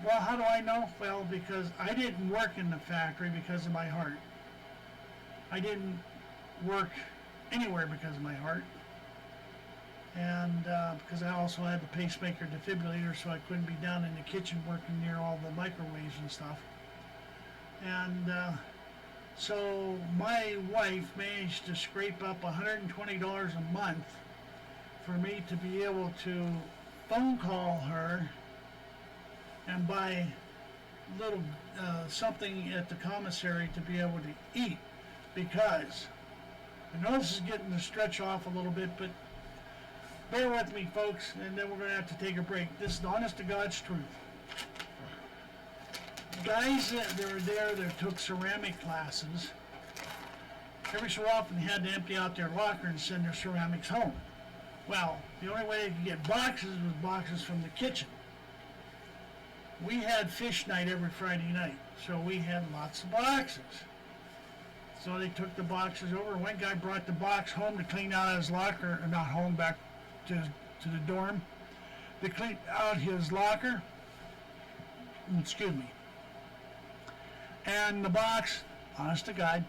well, how do I know? Well, because I didn't work in the factory because of my heart. I didn't work anywhere because of my heart. And because I also had the pacemaker defibrillator, so I couldn't be down in the kitchen working near all the microwaves and stuff. And so my wife managed to scrape up $120 a month for me to be able to phone call her and buy little something at the commissary to be able to eat, because I know this is getting to stretch off a little bit, but bear with me, folks, and then we're going to have to take a break. This is the honest to God's truth. Guys that were there that took ceramic classes, every so often had to empty out their locker and send their ceramics home. Well, the only way they could get boxes was boxes from the kitchen. We had fish night every Friday night, so we had lots of boxes. So they took the boxes over. One guy brought the box home to clean out his locker, or not home, back to the dorm. They cleaned out his locker. Excuse me. And the box, honest to God,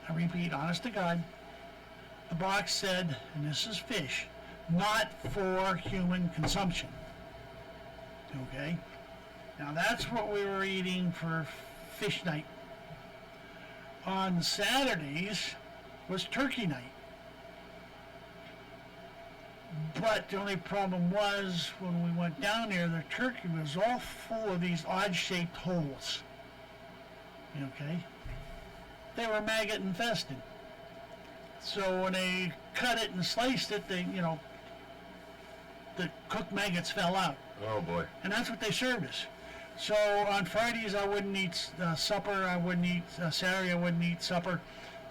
I repeat, honest to God, the box said, and this is fish, not for human consumption. Okay? Now that's what we were eating for fish night. On Saturdays was turkey night. But the only problem was, when we went down there, the turkey was all full of these odd-shaped holes. Okay? They were maggot infested. So when they cut it and sliced it, they, you know, the cooked maggots fell out. Oh boy. And that's what they served us. So on Fridays I wouldn't eat supper, I wouldn't eat Saturday, I wouldn't eat supper.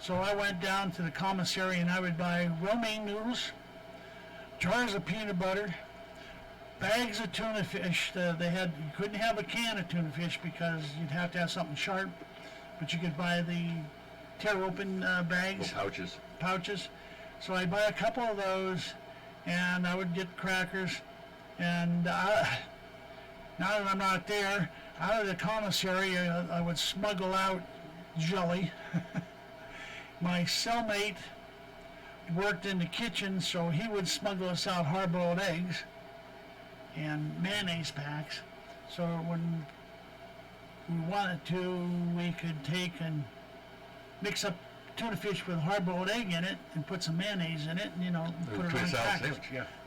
So I went down to the commissary and I would buy romaine noodles, jars of peanut butter, bags of tuna fish. They had, you couldn't have a can of tuna fish because you'd have to have something sharp, but you could buy the tear open bags. Little pouches. So I'd buy a couple of those, and I would get crackers, and now that I'm not there, out of the commissary I would smuggle out jelly. My cellmate worked in the kitchen, so he would smuggle us out hard-boiled eggs and mayonnaise packs. So when we wanted to, we could take and mix up tuna fish with hard-boiled egg in it and put some mayonnaise in it, and, you know, put it on crackers.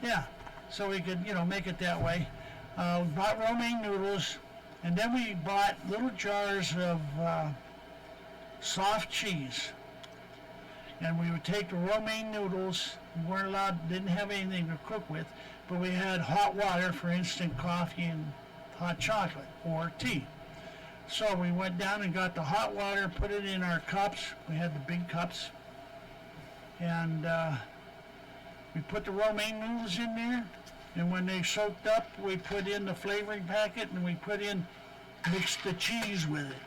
Yeah, so we could, you know, make it that way. We bought romaine noodles, and then we bought little jars of soft cheese. And we would take the romaine noodles. We weren't allowed, didn't have anything to cook with, but we had hot water for instant coffee and hot chocolate or tea. So we went down and got the hot water, put it in our cups. We had the big cups. And we put the romaine noodles in there. And when they soaked up, we put in the flavoring packet and we mixed the cheese with it.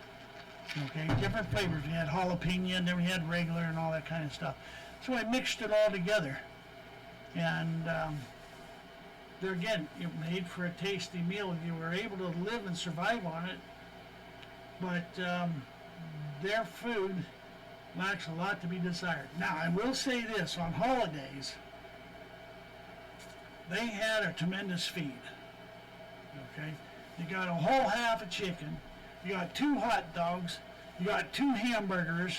Okay, different flavors. We had jalapeno and then we had regular and all that kind of stuff. So I mixed it all together. And there again, it made for a tasty meal. You were able to live and survive on it. But their food lacks a lot to be desired. Now, I will say this, on holidays, they had a tremendous feed. Okay? You got a whole half a chicken, you got 2 hot dogs, you got 2 hamburgers,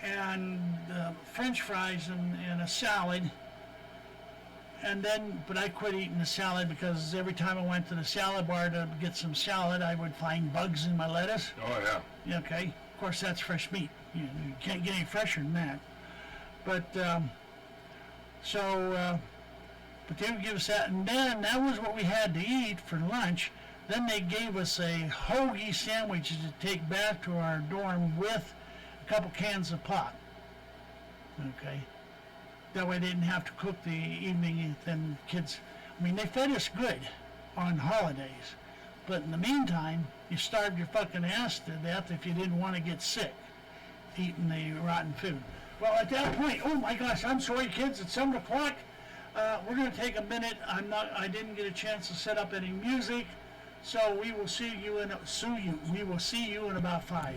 and French fries and a salad. And then, but I quit eating the salad because every time I went to the salad bar to get some salad, I would find bugs in my lettuce. Oh, yeah. Okay. Of course, that's fresh meat. You can't get any fresher than that. But, but they would give us that. And then that was what we had to eat for lunch. Then they gave us a hoagie sandwich to take back to our dorm with a couple cans of pop. Okay? That way they didn't have to cook the evening, then kids, I mean, they fed us good on holidays. But in the meantime, you starved your fucking ass to death if you didn't want to get sick eating the rotten food. Well, at that point, oh my gosh, I'm sorry, kids, it's 7 o'clock. We're going to take a minute. I didn't get a chance to set up any music, so we will see you in about 5.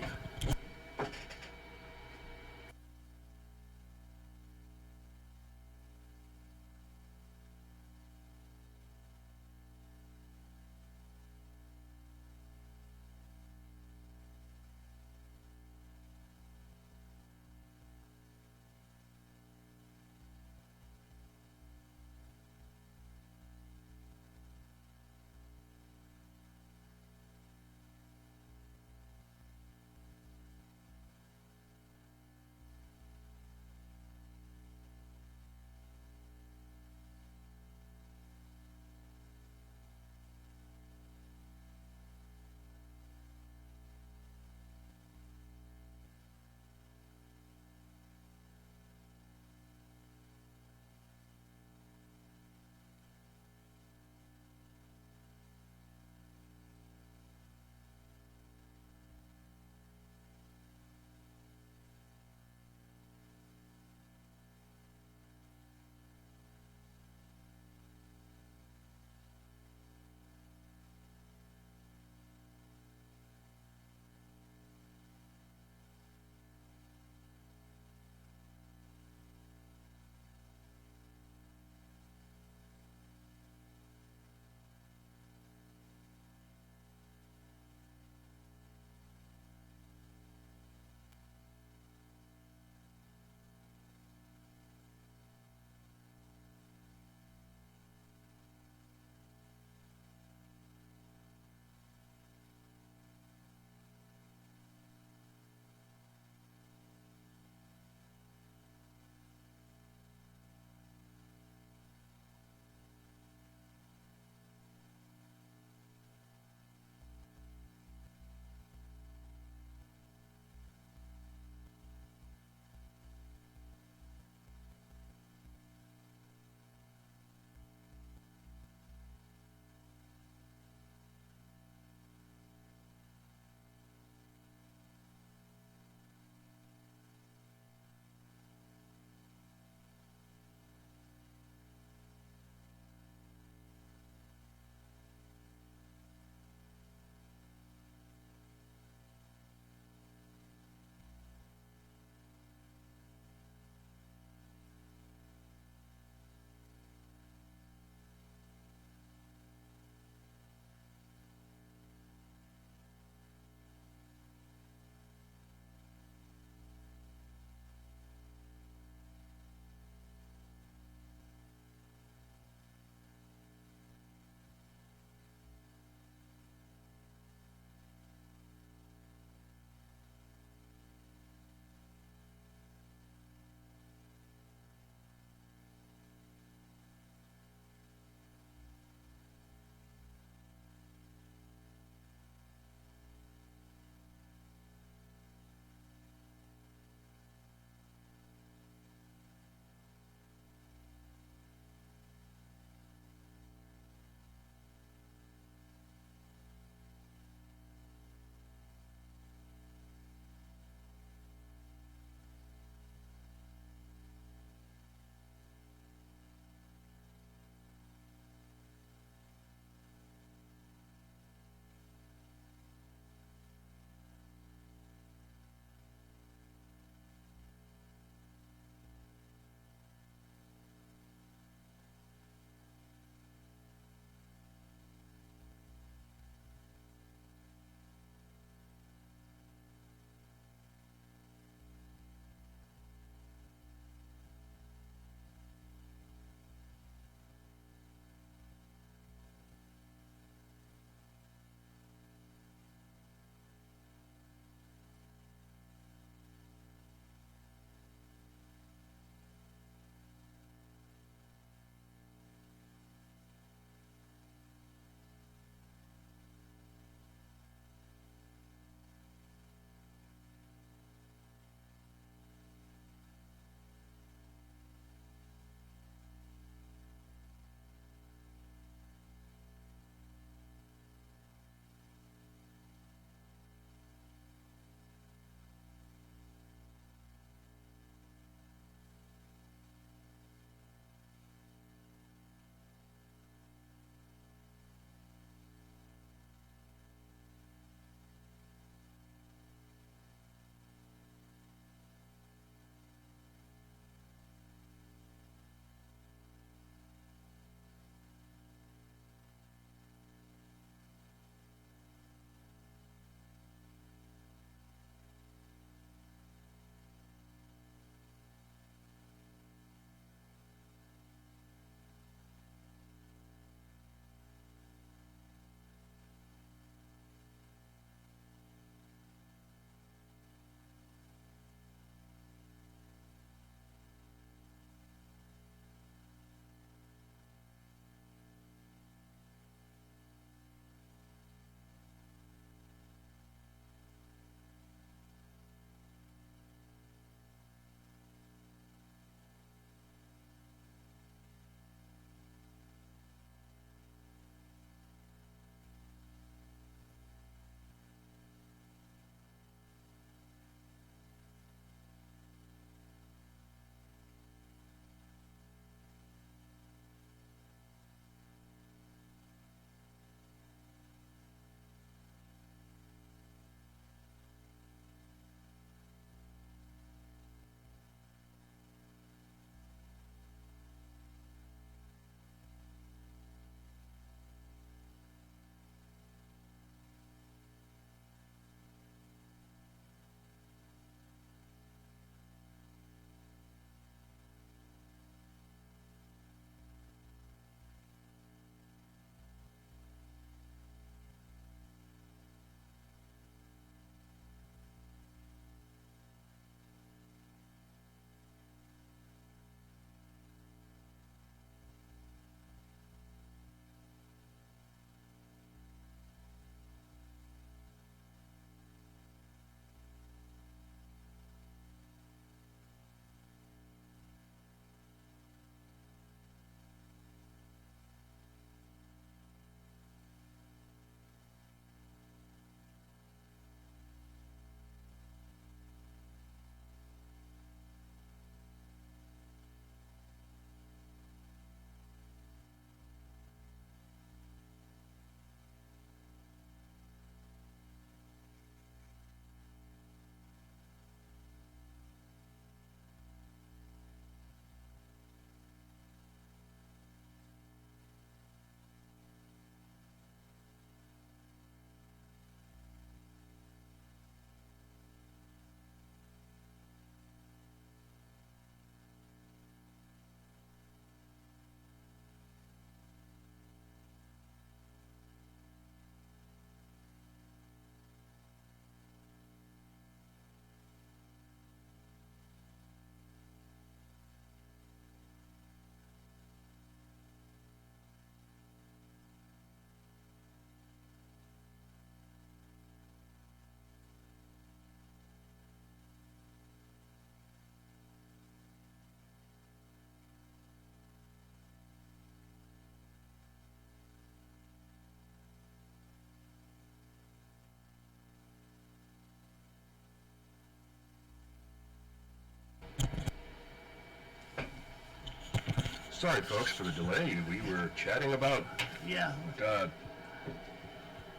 Sorry, folks, for the delay. We were chatting about Yeah,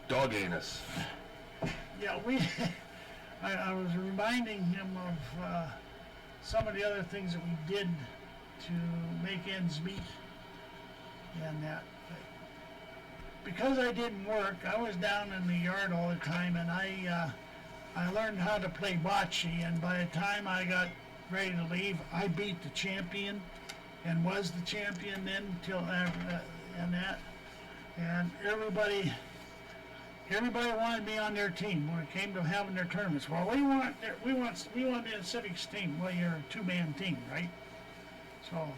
dog anus. yeah, I was reminding him of some of the other things that we did to make ends meet and that. Because I didn't work, I was down in the yard all the time, and I learned how to play bocce, and by the time I got ready to leave, I beat the champion and was the champion then till and that. And everybody wanted me on their team when it came to having their tournaments. Well, we want the Civics team. Well, you're a two-man team, right? So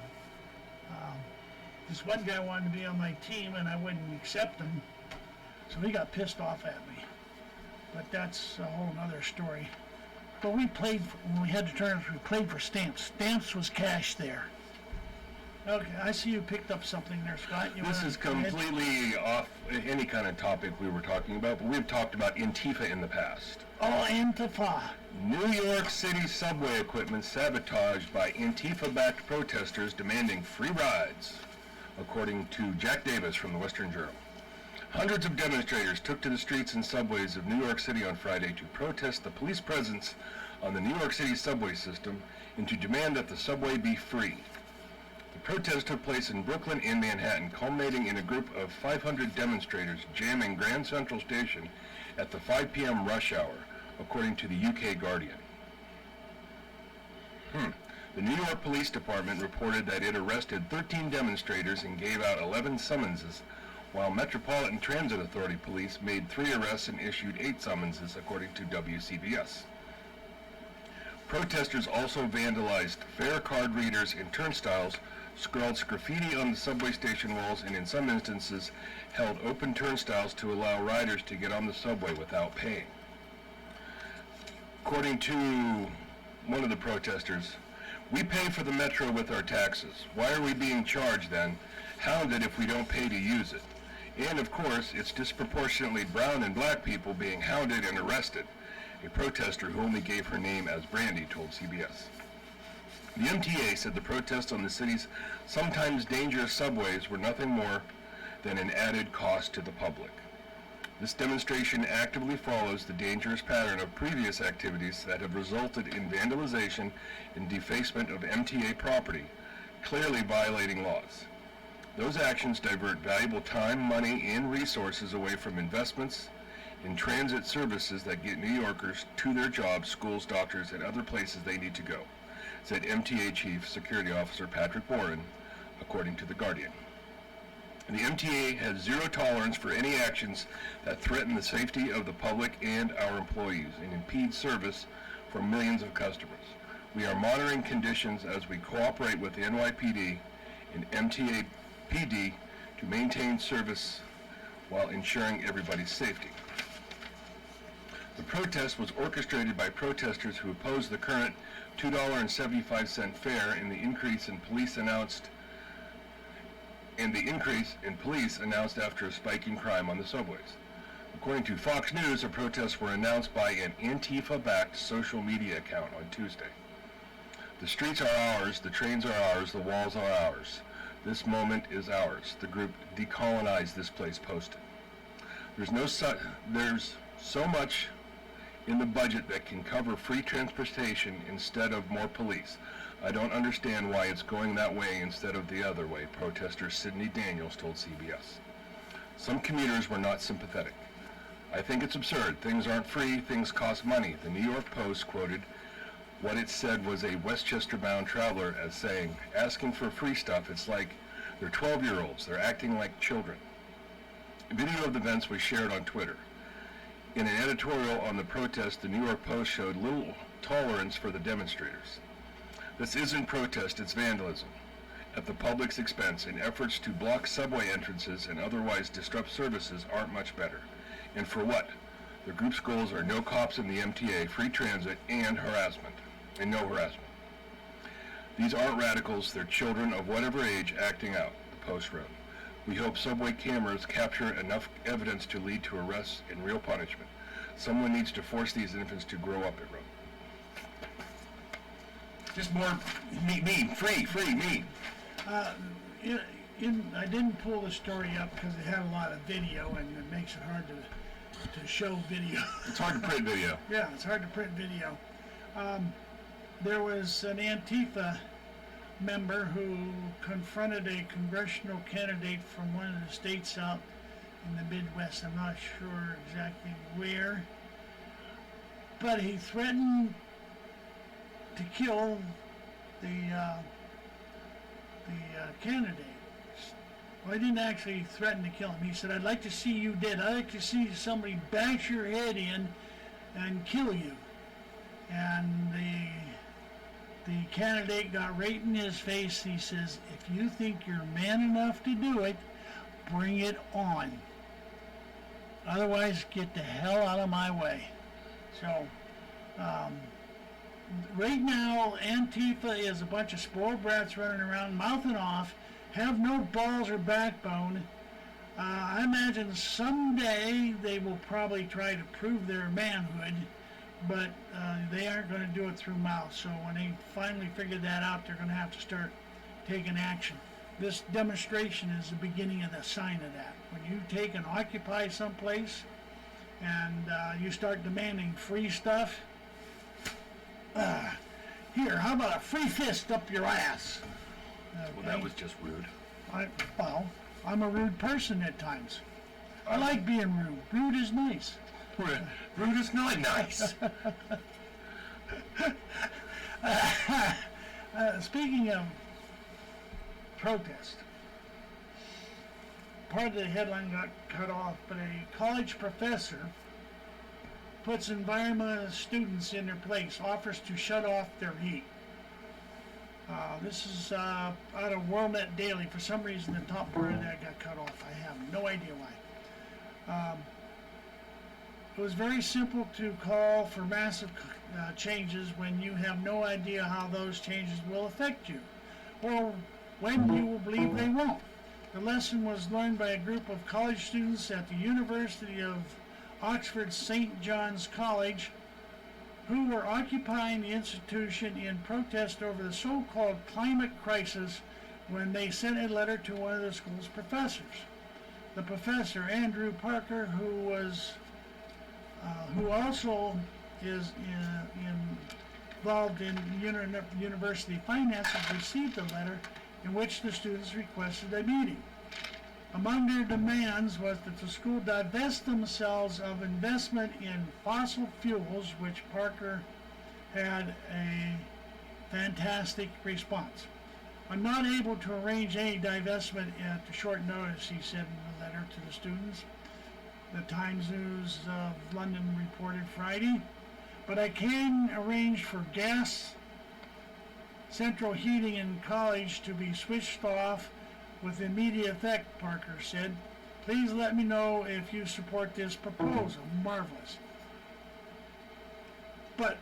this one guy wanted to be on my team, and I wouldn't accept him, so he got pissed off at me. But that's a whole other story. But we played when we had the tournaments. We played for Stamps. Stamps was cash there. Okay, I see you picked up something there, Scott. This is completely off any kind of topic we were talking about, but we've talked about Antifa in the past. Oh, Antifa. New York City subway equipment sabotaged by Antifa-backed protesters demanding free rides, according to Jack Davis from the Western Journal. Hundreds of demonstrators took to the streets and subways of New York City on Friday to protest the police presence on the New York City subway system and to demand that the subway be free. The protest took place in Brooklyn and Manhattan, culminating in a group of 500 demonstrators jamming Grand Central Station at the 5 p.m. rush hour, according to the UK Guardian. The New York Police Department reported that it arrested 13 demonstrators and gave out 11 summonses, while Metropolitan Transit Authority police made 3 arrests and issued 8 summonses, according to WCBS. Protesters also vandalized fare card readers and turnstiles, scrawled graffiti on the subway station walls, and in some instances held open turnstiles to allow riders to get on the subway without paying. According to one of the protesters, "We pay for the metro with our taxes. Why are we being charged then? Hounded if we don't pay to use it. And of course, it's disproportionately brown and black people being hounded and arrested," a protester who only gave her name as Brandy told CBS. The MTA said the protests on the city's sometimes dangerous subways were nothing more than an added cost to the public. This demonstration actively follows the dangerous pattern of previous activities that have resulted in vandalization and defacement of MTA property, clearly violating laws. Those actions divert valuable time, money, and resources away from investments in transit services that get New Yorkers to their jobs, schools, doctors, and other places they need to go, said MTA Chief Security Officer Patrick Warren, according to The Guardian. The MTA has zero tolerance for any actions that threaten the safety of the public and our employees and impede service for millions of customers. We are monitoring conditions as we cooperate with the NYPD and MTA PD to maintain service while ensuring everybody's safety. The protest was orchestrated by protesters who opposed the current $2.75 fare and the increase in police announced after a spike in crime on the subways. According to Fox News, the protests were announced by an Antifa-backed social media account on Tuesday. "The streets are ours, the trains are ours, the walls are ours. This moment is ours," the group Decolonize This Place posted. There's so much in the budget that can cover free transportation instead of more police. I don't understand why it's going that way instead of the other way, protester Sidney Daniels told CBS. Some commuters were not sympathetic. "I think it's absurd. Things aren't free. Things cost money." The New York Post quoted what it said was a Westchester-bound traveler as saying, "Asking for free stuff, it's like they're 12-year-olds. They're acting like children." A video of the events was shared on Twitter. In an editorial on the protest, the New York Post showed little tolerance for the demonstrators. "This isn't protest, it's vandalism at the public's expense, and efforts to block subway entrances and otherwise disrupt services aren't much better. And for what? The group's goals are no cops in the MTA, free transit, and no harassment. These aren't radicals, they're children of whatever age acting out," the Post wrote. "We hope subway cameras capture enough evidence to lead to arrests and real punishment. Someone needs to force these infants to grow up," it wrote. Just more me, free, me. I didn't pull the story up because it had a lot of video, and it makes it hard to show video. It's hard to print video. Yeah, it's hard to print video. There was an Antifa member who confronted a congressional candidate from one of the states out in the Midwest. I'm not sure exactly where, but he threatened to kill the candidate. Well, he didn't actually threaten to kill him. He said, "I'd like to see you dead. I'd like to see somebody bash your head in and kill you." And the candidate got right in his face. He says, "If you think you're man enough to do it, bring it on. Otherwise, get the hell out of my way." So, right now, Antifa is a bunch of spoiled brats running around, mouthing off, have no balls or backbone. I imagine someday they will probably try to prove their manhood, but they aren't going to do it through mouth. So when they finally figure that out, they're going to have to start taking action. This demonstration is the beginning of the sign of that. When you take and occupy someplace and you start demanding free stuff, here, how about a free fist up your ass? Okay. Well, that was just rude. I'm a rude person at times. I like being rude. Rude is nice. Rude is not nice. Speaking of protest, part of the headline got cut off, but a college professor puts environmental students in their place, offers to shut off their heat. This is out of WorldNet Daily. For some reason, the top part of that got cut off. I have no idea why. It was very simple to call for massive changes when you have no idea how those changes will affect you, or when you will believe they won't. The lesson was learned by a group of college students at the University of Oxford St. John's College, who were occupying the institution in protest over the so-called climate crisis when they sent a letter to one of the school's professors. The professor, Andrew Parker, who also is involved in university finances, received a letter in which the students requested a meeting. Among their demands was that the school divest themselves of investment in fossil fuels, which Parker had a fantastic response. "I'm not able to arrange any divestment at short notice," he said in the letter to the students. The Times News of London reported Friday, "But I can arrange for gas central heating in college to be switched off with immediate effect," Parker said. "Please let me know if you support this proposal." Marvelous. But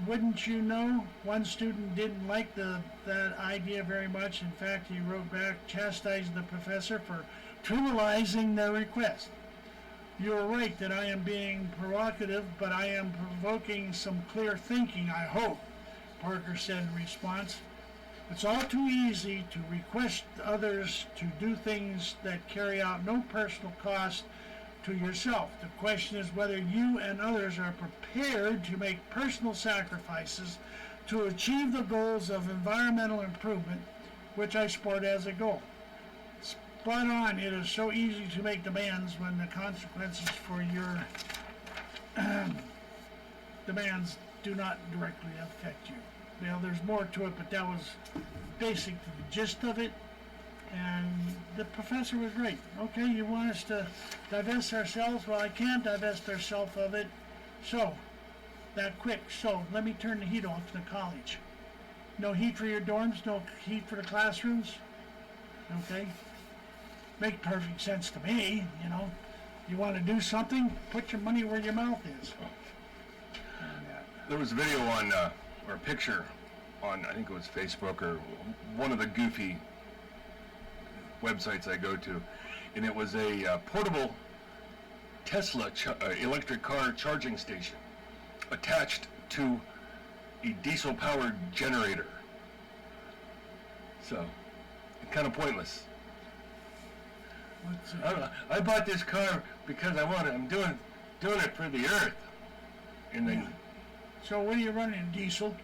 wouldn't you know, one student didn't like that idea very much. In fact, he wrote back chastising the professor for trivializing their request. "You are right that I am being provocative, but I am provoking some clear thinking, I hope," Parker said in response. "It's all too easy to request others to do things that carry out no personal cost to yourself. The question is whether you and others are prepared to make personal sacrifices to achieve the goals of environmental improvement, which I support as a goal." Spot on. It is so easy to make demands when the consequences for your demands do not directly affect you. Well, there's more to it, but that was basically the gist of it. And the professor was right. Okay, you want us to divest ourselves? Well, I can't divest ourselves of it. So, that quick. So, let me turn the heat off in the college. No heat for your dorms, no heat for the classrooms. Okay? Make perfect sense to me, you know. You want to do something? Put your money where your mouth is. There was a video on, or a picture on, I think it was Facebook or one of the goofy websites I go to, and it was a portable Tesla electric car charging station attached to a diesel-powered generator. So, kind of pointless. What's I bought this car because I want it. I'm doing it for the earth. And then, So what are you running, diesel?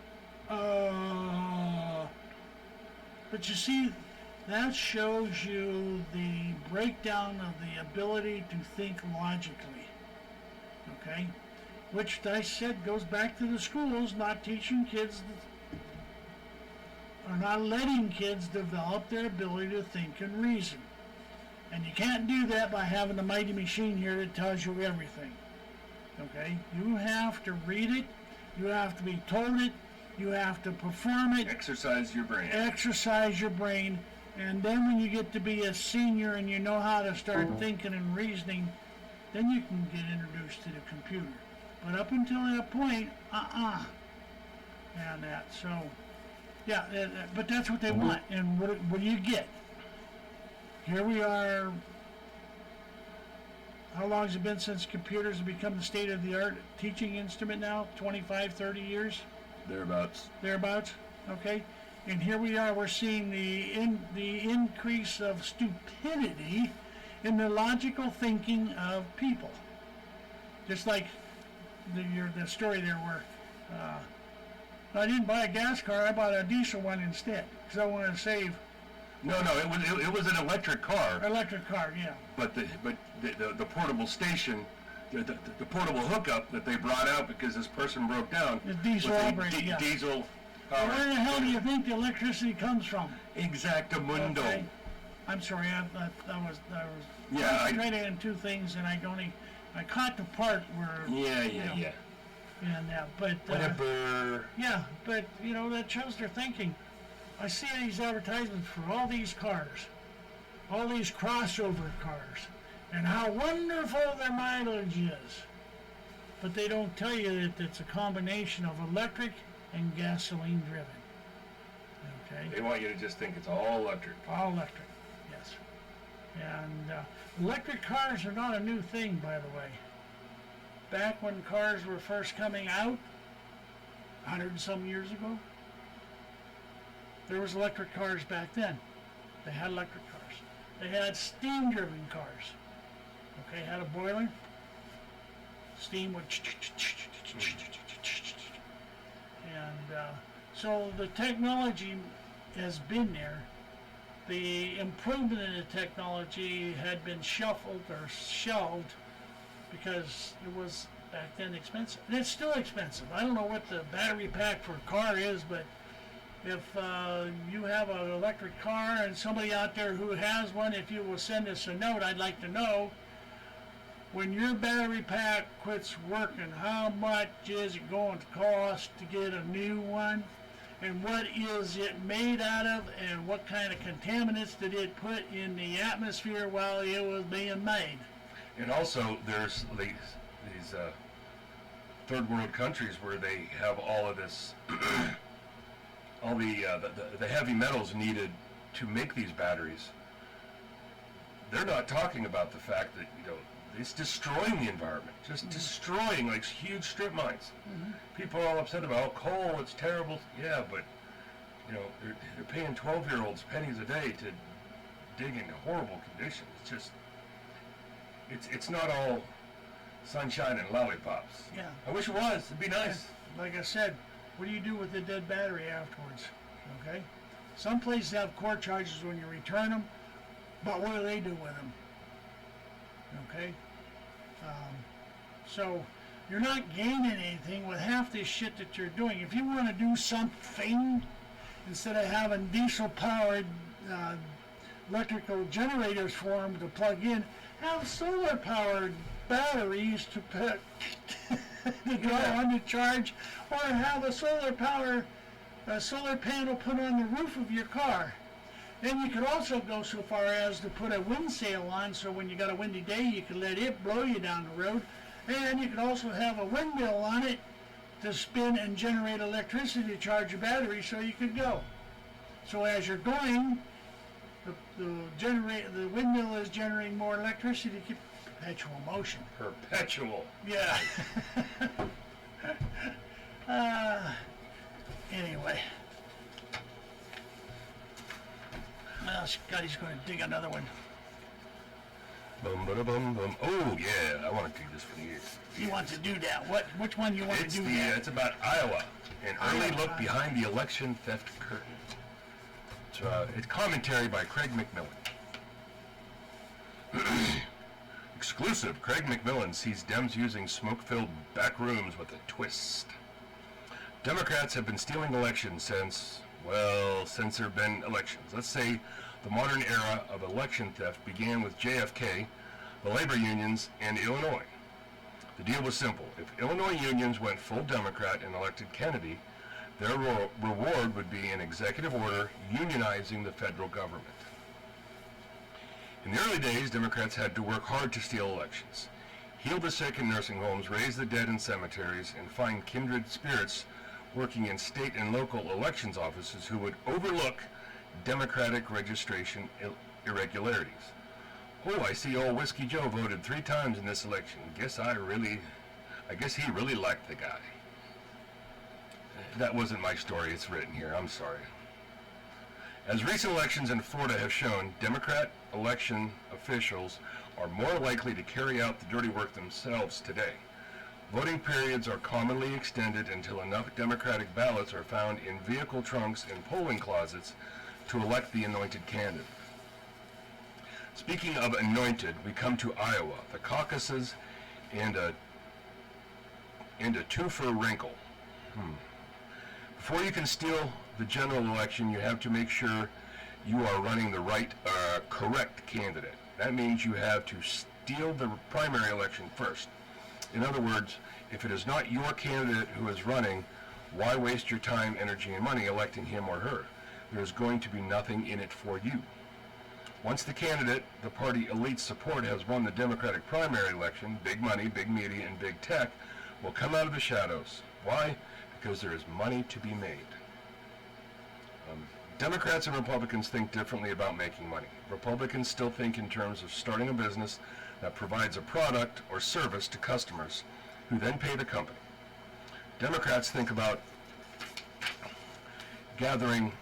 But you see, that shows you the breakdown of the ability to think logically. Okay? Which I said goes back to the schools not teaching kids or not letting kids develop their ability to think and reason. And you can't do that by having a mighty machine here that tells you everything. Okay? You have to read it, you have to be told it, you have to perform it, exercise your brain. And then when you get to be a senior and you know how to start thinking and reasoning, then you can get introduced to the computer. But up until that point, and that, so, yeah, but that's what they want. And what do you get? Here we are. How long has it been since computers have become the state-of-the-art teaching instrument now? 25, 30 years? Thereabouts. Thereabouts, okay. And here we are, we're seeing the increase of stupidity in the logical thinking of people. Just like the story there where I didn't buy a gas car, I bought a diesel one instead because I wanted to save. No, it was an electric car. Electric car, yeah. But the portable station, the portable hookup that they brought out because this person broke down. It's diesel was a operated, yeah. Diesel. Well, where the hell do you think the electricity comes from? Exactamundo. Okay. I'm sorry, I was Yeah, concentrating on two things, and I caught the part where. Yeah. And but whatever. Yeah, but that shows their thinking. I see these advertisements for all these cars, all these crossover cars, and how wonderful their mileage is. But they don't tell you that it's a combination of electric and gasoline driven. Okay? They want you to just think it's all electric. All electric, yes. And electric cars are not a new thing, by the way. Back when cars were first coming out, 100 and some years ago, there was electric cars back then. They had electric cars. They had steam-driven cars. Okay, had a boiler. Steam would... And so the technology has been there. The improvement in the technology had been shelved because it was back then expensive. And it's still expensive. I don't know what the battery pack for a car is, but if you have an electric car and somebody out there who has one, if you will send us a note, I'd like to know when your battery pack quits working, how much is it going to cost to get a new one? And what is it made out of? And what kind of contaminants did it put in the atmosphere while it was being made? And also, there's these third world countries where they have all of this, all the heavy metals needed to make these batteries. They're not talking about the fact that it's destroying the environment, just destroying like huge strip mines. People are all upset about coal. It's terrible. Yeah, but they're paying 12-year-olds pennies a day to dig into horrible conditions. It's just. It's not all sunshine and lollipops. Yeah. I wish it was. It'd be nice. Like I said, what do you do with the dead battery afterwards? Okay? Some places have court charges when you return them, but what do they do with them? Okay? So you're not gaining anything with half this shit that you're doing. If you want to do something, instead of having diesel-powered electrical generators for them to plug in, have solar-powered batteries to put to go on to charge, or have a solar panel put on the roof of your car. Then you could also go so far as to put a wind sail on, so when you got a windy day, you could let it blow you down the road. And you could also have a windmill on it to spin and generate electricity to charge your battery, so you could go. So as you're going, the windmill is generating more electricity to keep perpetual motion. Perpetual. Yeah. Anyway. God, he's going to dig another one. Bum, ba, bum, bum. Oh, yeah, I want to do this one here. You want to do that? Which one you want to do that? It's about Iowa. An early Iowa. look behind the election theft curtain. It's commentary by Craig McMillan. Exclusive, Craig McMillan sees Dems using smoke-filled back rooms with a twist. Democrats have been stealing elections since there have been elections. Let's say the modern era of election theft began with JFK, the labor unions, and Illinois. The deal was simple. If Illinois unions went full Democrat and elected Kennedy, their reward would be an executive order unionizing the federal government. In the early days, Democrats had to work hard to steal elections, heal the sick in nursing homes, raise the dead in cemeteries, and find kindred spirits working in state and local elections offices who would overlook Democratic registration irregularities. Oh, I see old Whiskey Joe voted 3 times in this election. I guess he really liked the guy. That wasn't my story, it's written here, I'm sorry. As recent elections in Florida have shown, Democrat election officials are more likely to carry out the dirty work themselves today. Voting periods are commonly extended until enough Democratic ballots are found in vehicle trunks and polling closets to elect the anointed candidate. Speaking of anointed, we come to Iowa, the caucuses, and a twofer wrinkle. Before you can steal the general election, you have to make sure you are running the correct candidate. That means you have to steal the primary election first. In other words, if it is not your candidate who is running, why waste your time, energy, and money electing him or her? There is going to be nothing in it for you. Once the candidate the party elite support has won the Democratic primary election, big money, big media, and big tech will come out of the shadows. Why? Because there is money to be made. Democrats and Republicans think differently about making money. Republicans still think in terms of starting a business that provides a product or service to customers who then pay the company. Democrats think about getting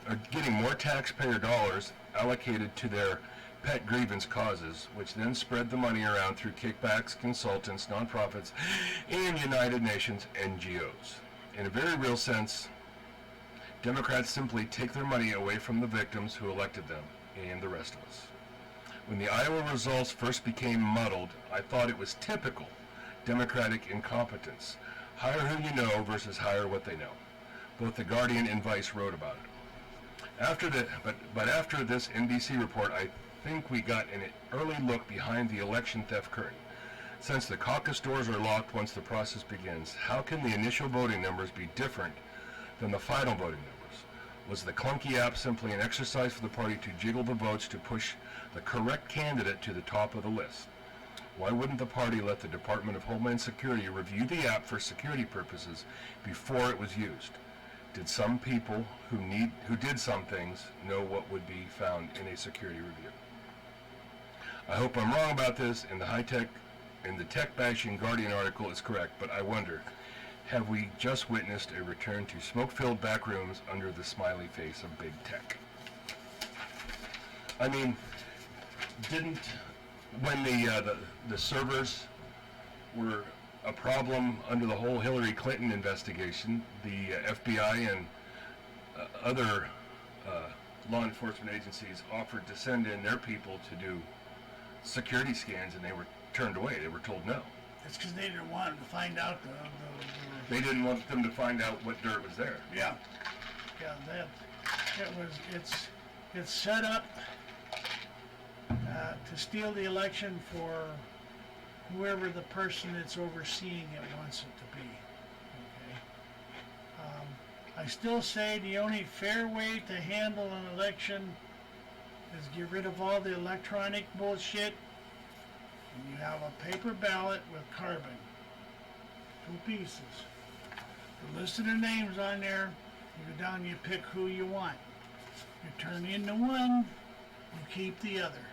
more taxpayer dollars allocated to their pet grievance causes, which then spread the money around through kickbacks, consultants, nonprofits, and United Nations NGOs. In a very real sense, Democrats simply take their money away from the victims who elected them and the rest of us. When the Iowa results first became muddled, I thought it was typical Democratic incompetence. Hire who you know versus hire what they know. Both The Guardian and Vice wrote about it. After this NBC report, I think we got an early look behind the election theft curtain. Since the caucus doors are locked once the process begins, how can the initial voting numbers be different than the final voting numbers? Was the clunky app simply an exercise for the party to jiggle the votes to push the correct candidate to the top of the list? Why wouldn't the party let the Department of Homeland Security review the app for security purposes before it was used? Did some people who did some things know what would be found in a security review? I hope I'm wrong about this, and the tech-bashing Guardian article is correct, but I wonder, have we just witnessed a return to smoke-filled back rooms under the smiley face of big tech? I mean, when the servers were a problem under the whole Hillary Clinton investigation, the FBI and other law enforcement agencies offered to send in their people to do security scans, and they were turned away. They were told no. It's because they didn't want them to find out They didn't want them to find out what dirt was there. Yeah, it's set up to steal the election for whoever the person that's overseeing it wants it to be. Okay. I still say the only fair way to handle an election is get rid of all the electronic bullshit, and you have a paper ballot with carbon. 2 pieces. The list of their names on there, you go down and you pick who you want. You turn in the one, you keep the other.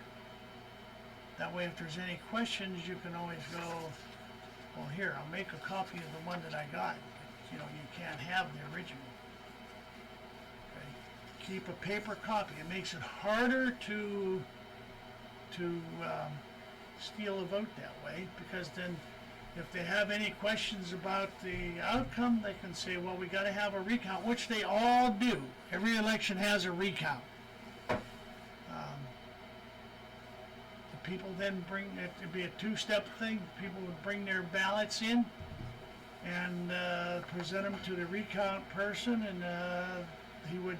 That way if there's any questions, you can always go, well here, I'll make a copy of the one that I got. You know, you can't have the original. Okay? keep a paper copy. It makes it harder to steal a vote that way, because then if they have any questions about the outcome, they can say, well, we got to have a recount, which they all do. Every election has a recount. The people then bring it to be a two-step thing. People would bring their ballots in and present them to the recount person, and he would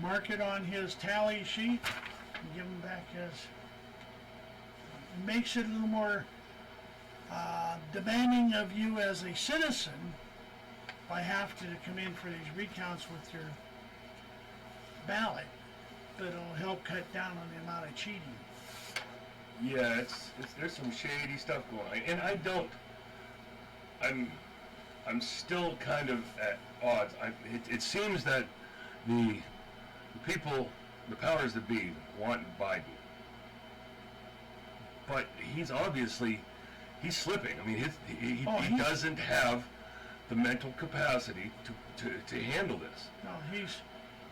mark it on his tally sheet and give them back his. It makes it a little more demanding of you as a citizen by having to come in for these recounts with your ballot, but it'll help cut down on the amount of cheating. Yeah, it's there's some shady stuff going on, and I'm still kind of at odds. It seems that the people, the powers that be, want Biden, but he's slipping. I mean, he doesn't have the mental capacity to handle this. No, he's.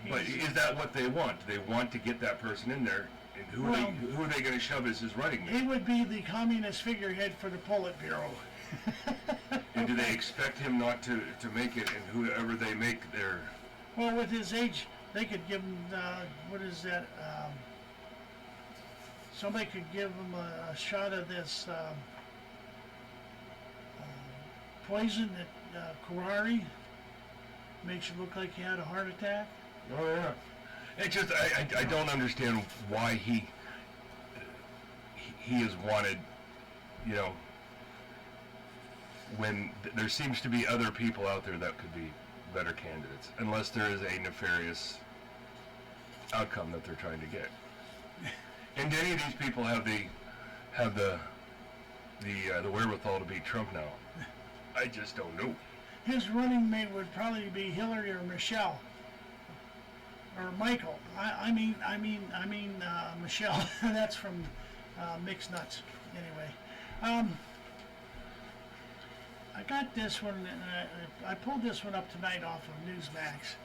But is that what they want? Do they want to get that person in there? And who are they going to shove as his running mate? He would be the communist figurehead for the Politburo. And do they expect him not to make it? And whoever they make their... Well, with his age, they could give him, what is that? Somebody could give him a shot of this poison that Karari makes you look like he had a heart attack. Oh, yeah. It just, I don't understand why he is wanted, when there seems to be other people out there that could be better candidates, unless there is a nefarious outcome that they're trying to get. And do any of these people have the wherewithal to beat Trump now? I just don't know. His running mate would probably be Hillary or Michelle. Or Michael. I mean Michelle. That's from Mixed Nuts. Anyway, I got this one, and I pulled this one up tonight off of Newsmax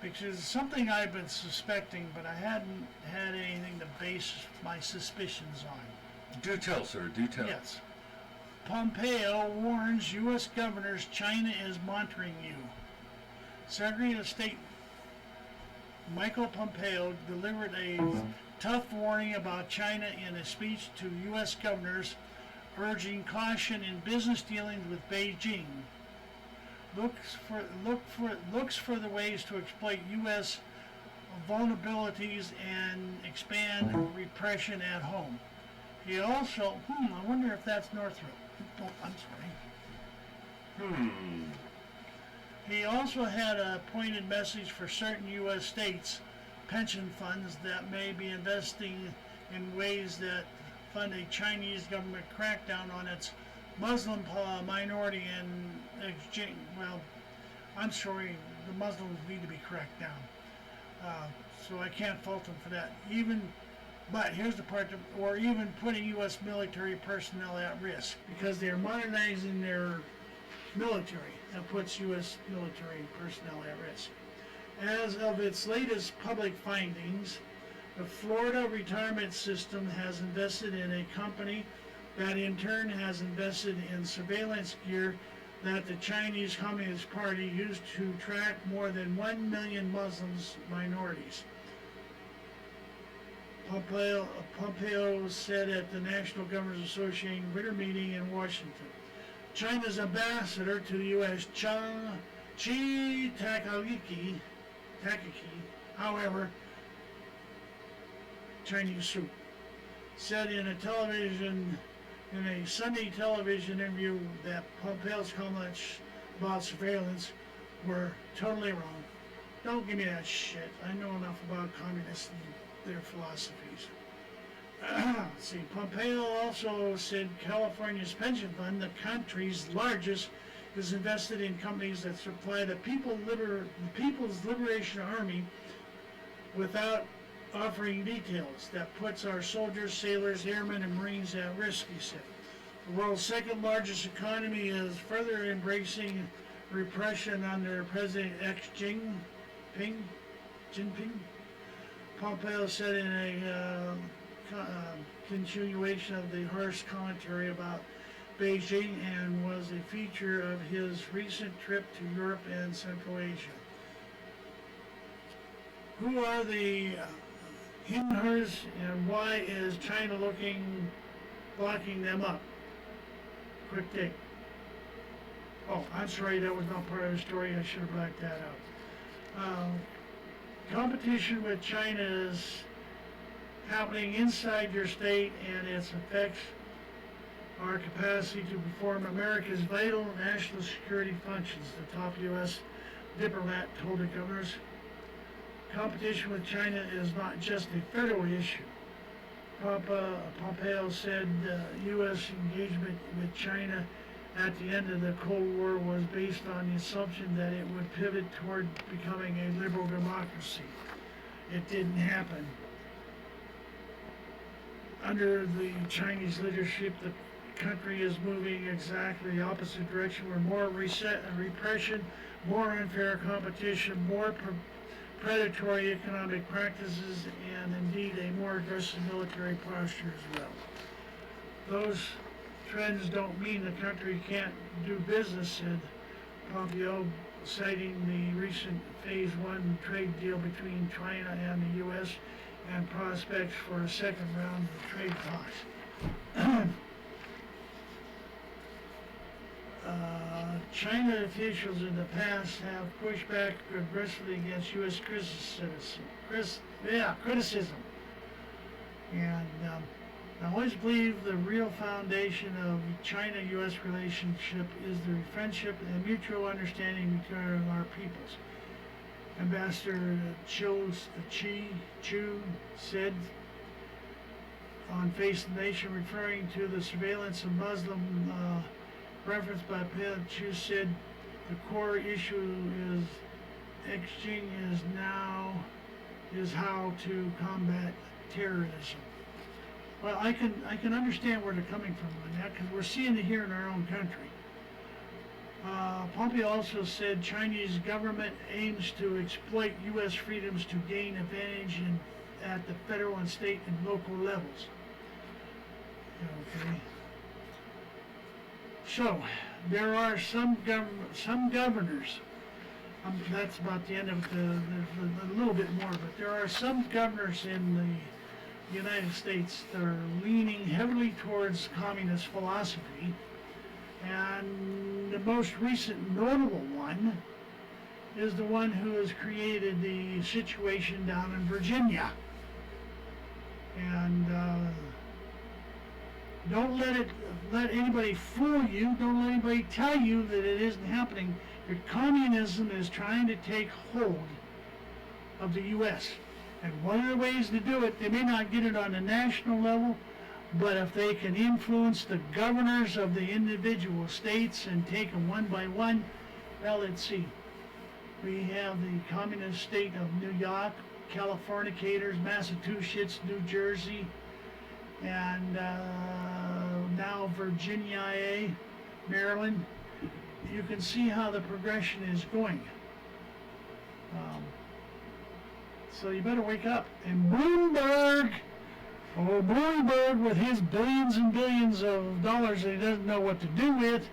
because it's something I've been suspecting, but I hadn't had anything to base my suspicions on. Do tell, sir. Do tell. Yes. Pompeo warns U.S. governors China is monitoring you. Secretary of State Michael Pompeo delivered a tough warning about China in a speech to U.S. governors, urging caution in business dealings with Beijing. Looks for the ways to exploit U.S. vulnerabilities and expand repression at home. He also, I wonder if that's Northrop. Oh, I'm sorry. He also had a pointed message for certain U.S. states, pension funds that may be investing in ways that fund a Chinese government crackdown on its Muslim minority and exchange. Well, I'm sorry, the Muslims need to be cracked down. So I can't fault them for that. But here's the part, or even putting U.S. military personnel at risk because they're modernizing their military. That puts U.S. military personnel at risk. As of its latest public findings, the Florida retirement system has invested in a company that in turn has invested in surveillance gear that the Chinese Communist Party used to track more than 1 million Muslims minorities. Pompeo said at the National Governors Association winter meeting in Washington. China's ambassador to the U.S., Chi Takaki, however, Chinese soup, said in a Sunday television interview that Pompeo's comments about surveillance were totally wrong. Don't give me that shit. I know enough about communists and their philosophies. See, Pompeo also said California's pension fund, the country's largest, is invested in companies that supply the People's Liberation Army without offering details. That puts our soldiers, sailors, airmen, and Marines at risk, he said. The world's second largest economy is further embracing repression under President Xi Jinping. Jinping. Pompeo said in a continuation of the harsh commentary about Beijing and was a feature of his recent trip to Europe and Central Asia. Who are the him, hers, and why is China blocking them up? Quick take. Oh, I'm sorry, that was not part of the story. I should have blacked that out. Competition with China is happening inside your state, and its effects our capacity to perform America's vital national security functions, the top U.S. diplomat told the governors. Competition with China is not just a federal issue. Pompeo said U.S. engagement with China at the end of the Cold War was based on the assumption that it would pivot toward becoming a liberal democracy. It didn't happen. Under the Chinese leadership, the country is moving exactly the opposite direction, where more repression, more unfair competition, more predatory economic practices, and indeed a more aggressive military posture as well. Those trends don't mean the country can't do business, said Pompeo, citing the recent Phase 1 trade deal between China and the U.S. and prospects for a second round of trade talks. China officials in the past have pushed back aggressively against U.S. criticism. And I always believe the real foundation of China-U.S. relationship is the friendship and mutual understanding between our peoples. Ambassador Chu said on Face the Nation, referring to the surveillance of Muslim referenced by Pell, Chu said the core issue is how to combat terrorism. Well, I can understand where they're coming from on that, because we're seeing it here in our own country. Pompeo also said Chinese government aims to exploit U.S. freedoms to gain advantage at the federal and state and local levels. Okay. So, there are some governors, that's about the end of it, there's a little bit more, but there are some governors in the United States that are leaning heavily towards communist philosophy, and the most recent notable one is the one who has created the situation down in Virginia. And don't let anybody fool you. Don't let anybody tell you that it isn't happening. Your communism is trying to take hold of the U.S. And one of the ways to do it, they may not get it on a national level, but if they can influence the governors of the individual states and take them one by one, well, let's see. We have the communist state of New York, Californicators, Massachusetts, New Jersey, and now Virginia, Maryland. You can see how the progression is going. So you better wake up. And Bloomberg with his billions and billions of dollars that he doesn't know what to do with,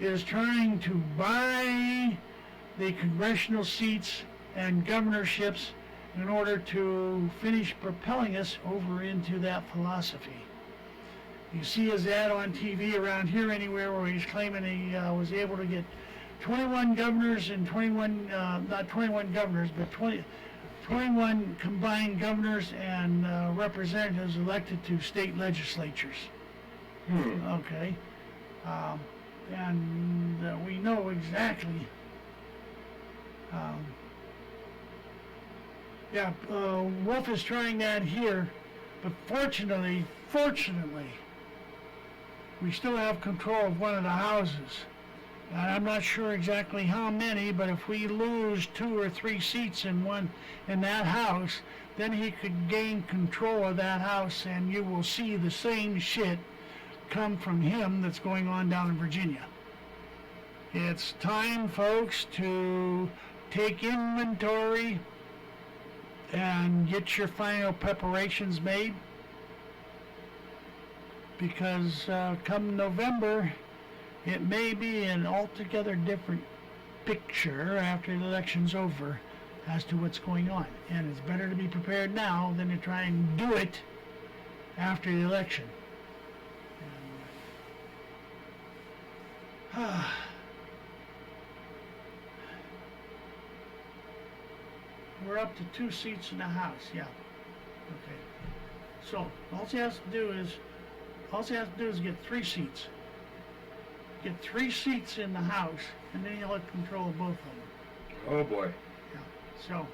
is trying to buy the congressional seats and governorships in order to finish propelling us over into that philosophy. You see his ad on TV around here anywhere where he's claiming he was able to get 21 governors and 21 combined governors and representatives elected to state legislatures. Okay. And we know exactly. Wolf is trying that here, but fortunately, we still have control of one of the houses. And I'm not sure exactly how many, but if we lose 2 or 3 seats in that house, then he could gain control of that house, and you will see the same shit come from him that's going on down in Virginia. It's time, folks, to take inventory and get your final preparations made, because come November, it may be an altogether different picture after the election's over as to what's going on. And it's better to be prepared now than to try and do it after the election. We're up to 2 seats in the House, yeah. Okay. So all he has to do is get 3 seats. Get 3 seats in the House, and then he'll have control of both of them. Oh boy. Yeah. So.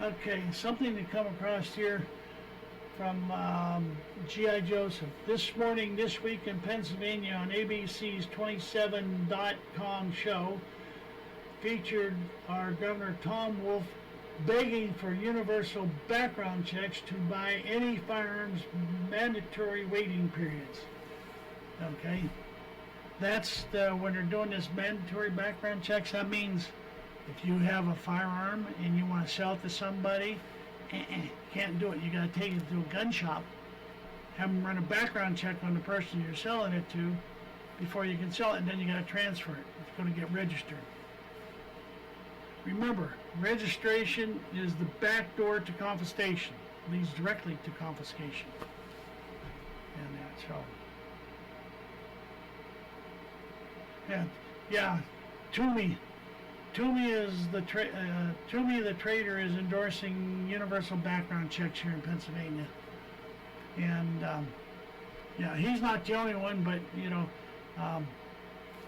Okay, something to come across here from G.I. Joseph. This morning, this week in Pennsylvania on ABC's 27.com show featured our Governor Tom Wolf begging for universal background checks to buy any firearms, mandatory waiting periods. Okay? That's when they're doing this mandatory background checks, that means if you have a firearm and you want to sell it to somebody, can't do it. You got to take it to a gun shop, have them run a background check on the person you're selling it to before you can sell it, and then you got to transfer it. It's going to get registered. Remember, registration is the back door to confiscation. Leads directly to confiscation. And that's all. Yeah. Toomey the trader is endorsing universal background checks here in Pennsylvania. And yeah, he's not the only one, but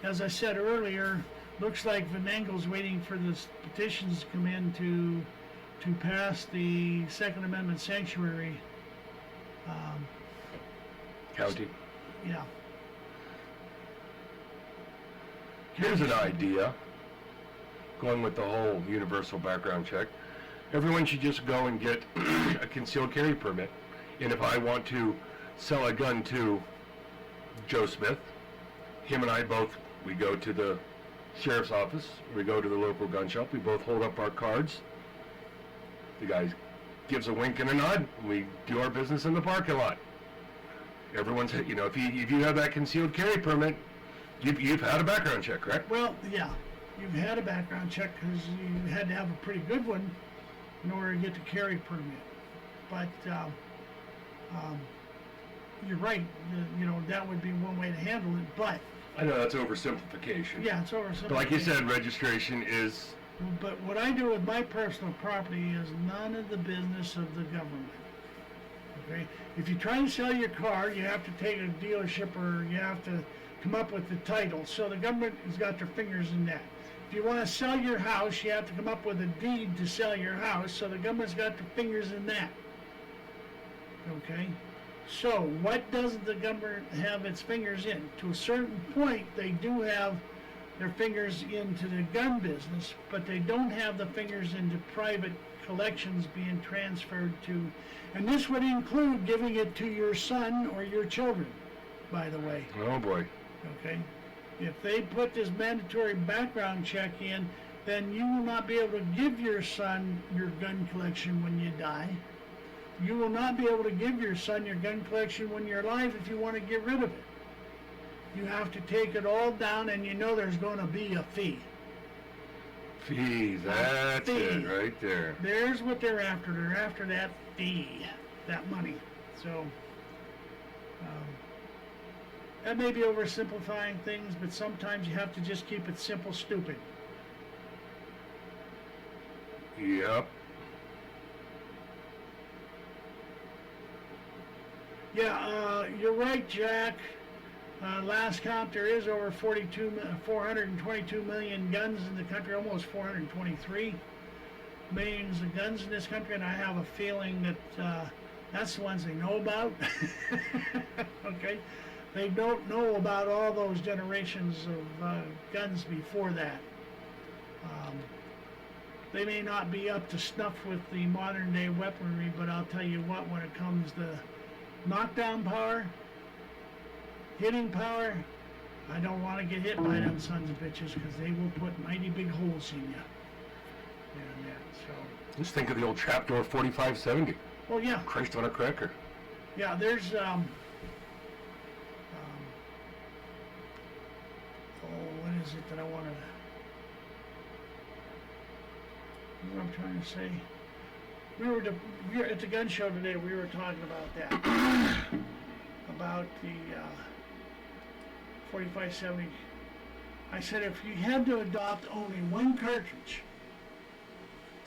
as I said earlier, looks like Venangle's waiting for the petitions to come in to pass the Second Amendment sanctuary. County. Yeah. Here's an idea, going with the whole universal background check. Everyone should just go and get a concealed carry permit. And if I want to sell a gun to Joe Smith, him and I both, we go to the sheriff's office, we go to the local gun shop, we both hold up our cards. The guy gives a wink and a nod, and we do our business in the parking lot. Everyone's, if you have that concealed carry permit, you've had a background check, correct? Well, yeah, you've had a background check because you had to have a pretty good one in order to get the carry permit. But you're right. That would be one way to handle it. But I know that's oversimplification. yeah, it's oversimplification. But like you said, registration is. But what I do with my personal property is none of the business of the government. Okay? If you try and sell your car, you have to take a dealership or you have to come up with the title. So the government has got their fingers in that. If you want to sell your house, you have to come up with a deed to sell your house. So the government's got their fingers in that. Okay? So what doesn't the government have its fingers in? To a certain point, they do have their fingers into the gun business, but they don't have the fingers into private collections being transferred to, and this would include giving it to your son or your children, by the way. Oh boy. Okay? If they put this mandatory background check in, then you will not be able to give your son your gun collection when you die. You will not be able to give your son your gun collection when you're alive if you want to get rid of it. You have to take it all down, and there's going to be a fee. Fees, that's it right there. There's what they're after. They're after that fee, that money. So, that may be oversimplifying things, but sometimes you have to just keep it simple, stupid. Yep. Yeah, you're right, Jack. Last count, there is over 422 million guns in the country, almost 423 millions of guns in this country, and I have a feeling that that's the ones they know about. Okay? They don't know about all those generations of guns before that. They may not be up to snuff with the modern day weaponry, but I'll tell you what, when it comes to knockdown power, hitting power, I don't want to get hit by them sons of bitches because they will put mighty big holes in you. And so. Just think of the old trapdoor 4570, Well, yeah. crunched on a cracker. Yeah, there's oh, what is it that I wanted to, what I'm trying to say? We were at the gun show today, we were talking about that. About the 4570. I said if you had to adopt only one cartridge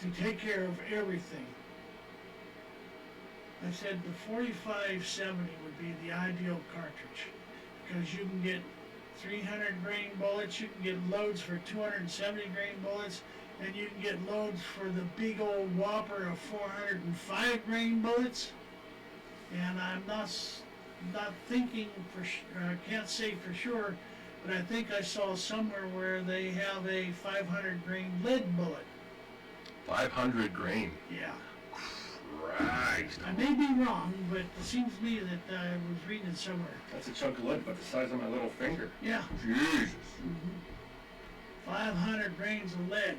to take care of everything, I said the 4570 would be the ideal cartridge because you can get 300 grain bullets, you can get loads for 270 grain bullets, and you can get loads for the big old whopper of 405 grain bullets. And I'm not thinking for I can't say for sure, but I think I saw somewhere where they have a 500 grain lead bullet. 500 grain. Yeah. Christ. I may be wrong, but it seems to me that I was reading it somewhere. That's a chunk of lead about the size of my little finger. Yeah. Jesus. 500 grains of lead.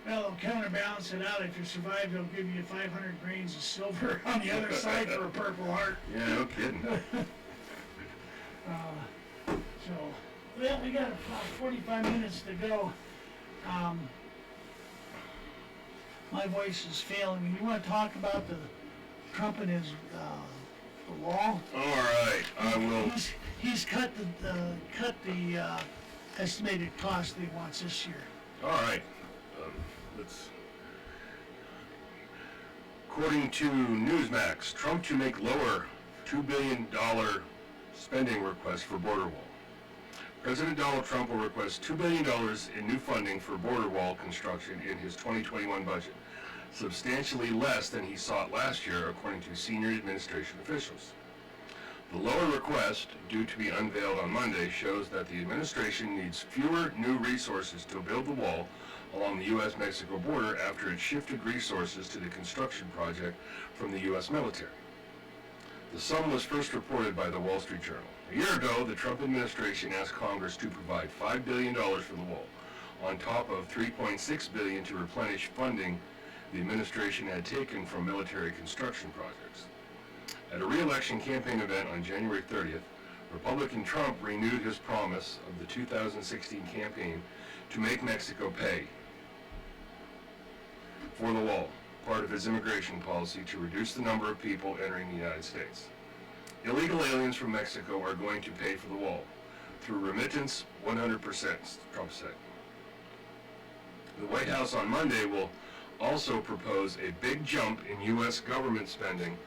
Well, they'll counterbalance it out. If you survive, they'll give you 500 grains of silver on the other side for a Purple Heart. Yeah, no kidding. So, well, we got about 45 minutes to go. My voice is failing. You want to talk about the Trump and his the wall? All right, I will. He's cut the estimated cost that he wants this year. All right. Let's. According to Newsmax, Trump to make lower $2 billion spending request for border wall. President Donald Trump will request $2 billion in new funding for border wall construction in his 2021 budget, substantially less than he sought last year, according to senior administration officials. The lower request, due to be unveiled on Monday, shows that the administration needs fewer new resources to build the wall along the U.S.-Mexico border after it shifted resources to the construction project from the U.S. military. The sum was first reported by the Wall Street Journal. A year ago, the Trump administration asked Congress to provide $5 billion for the wall, on top of $3.6 billion to replenish funding the administration had taken from military construction projects. At a re-election campaign event on January 30th, Republican Trump renewed his promise of the 2016 campaign to make Mexico pay for the wall, part of his immigration policy to reduce the number of people entering the United States. Illegal aliens from Mexico are going to pay for the wall through remittance 100%, Trump said. The White House on Monday will also propose a big jump in U.S. government spending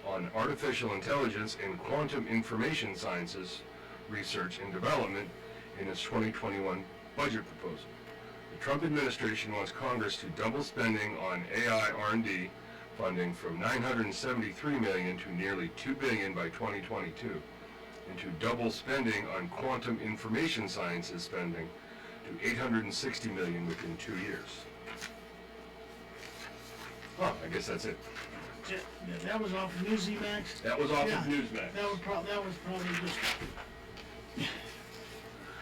on artificial intelligence and quantum information sciences research and development in its 2021 budget proposal. The Trump administration wants Congress to double spending on AI R&D funding from $973 million to nearly $2 billion by 2022, and to double spending on quantum information sciences spending to $860 million within 2 years. Oh, I guess that's it. Yeah, that was off of Newsmax. That was off Yeah. of Newsmax. That was probably just.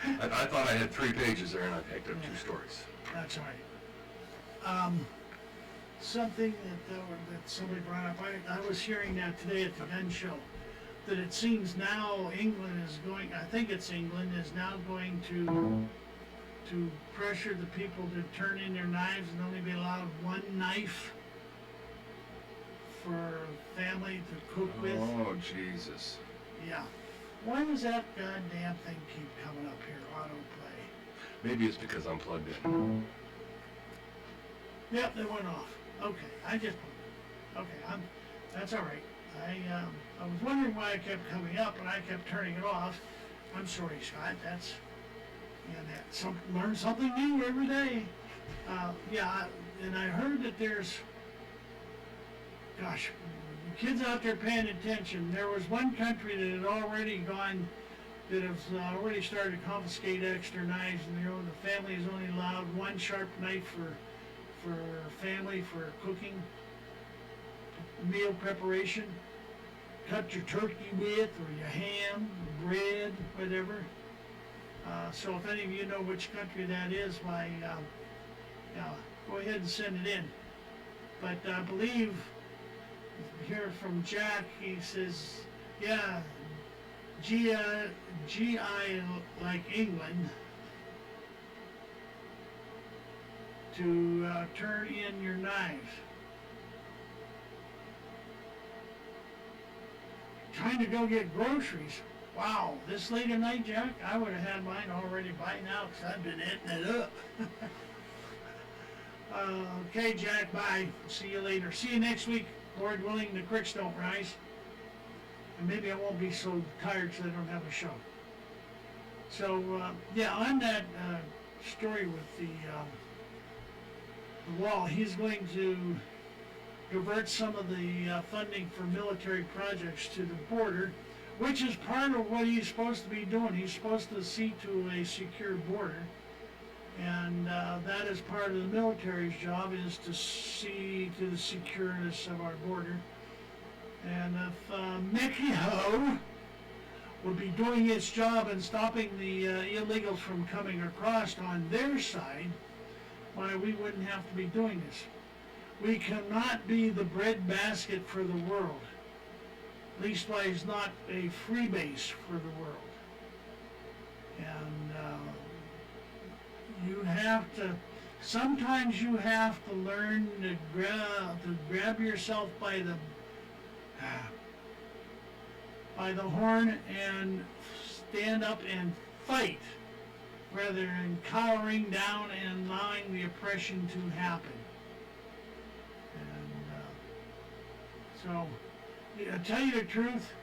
I thought I had 3 pages there, and I picked up 2 stories. That's all right. Something that somebody brought up, I was hearing that today at the gun show, that it seems now England is going, I think it's England, is now going to pressure the people to turn in their knives and only be allowed one knife for family to cook with. Oh, Jesus. Yeah. Why does that goddamn thing keep coming up here, autoplay? Maybe it's because I'm plugged in. Yep, they went off. Okay, that's all right. I was wondering why it kept coming up and I kept turning it off. I'm sorry, Scott. That's, learn something new every day. Yeah, and I heard that there's, gosh, kids out there paying attention. There was one country that had already gone, that has already started to confiscate extra knives, and the family is only allowed one sharp knife for family for cooking, meal preparation. Cut your turkey with, or your ham, red, whatever. So if any of you know which country that is, why, yeah, go ahead and send it in. But I believe, here from Jack, he says, yeah, GI like England, to turn in your knives. Trying to go get groceries. Wow, this late at night, Jack, I would have had mine already by now because I've been hitting it up. Okay, Jack, bye. See you later. See you next week. Lord willing, the creeks don't rise. And maybe I won't be so tired because I don't have a show. So, yeah, on that story with the wall, he's going to divert some of the funding for military projects to the border, which is part of what he's supposed to be doing. He's supposed to see to a secure border. And that is part of the military's job, is to see to the secureness of our border. And if Mexico would be doing its job and stopping the illegals from coming across on their side, why, we wouldn't have to be doing this. We cannot be the breadbasket for the world. Leastwise, not a free base for the world. And you have to, sometimes you have to learn to grab yourself by the horn and stand up and fight, rather than cowering down and allowing the oppression to happen. And so, to tell you the truth,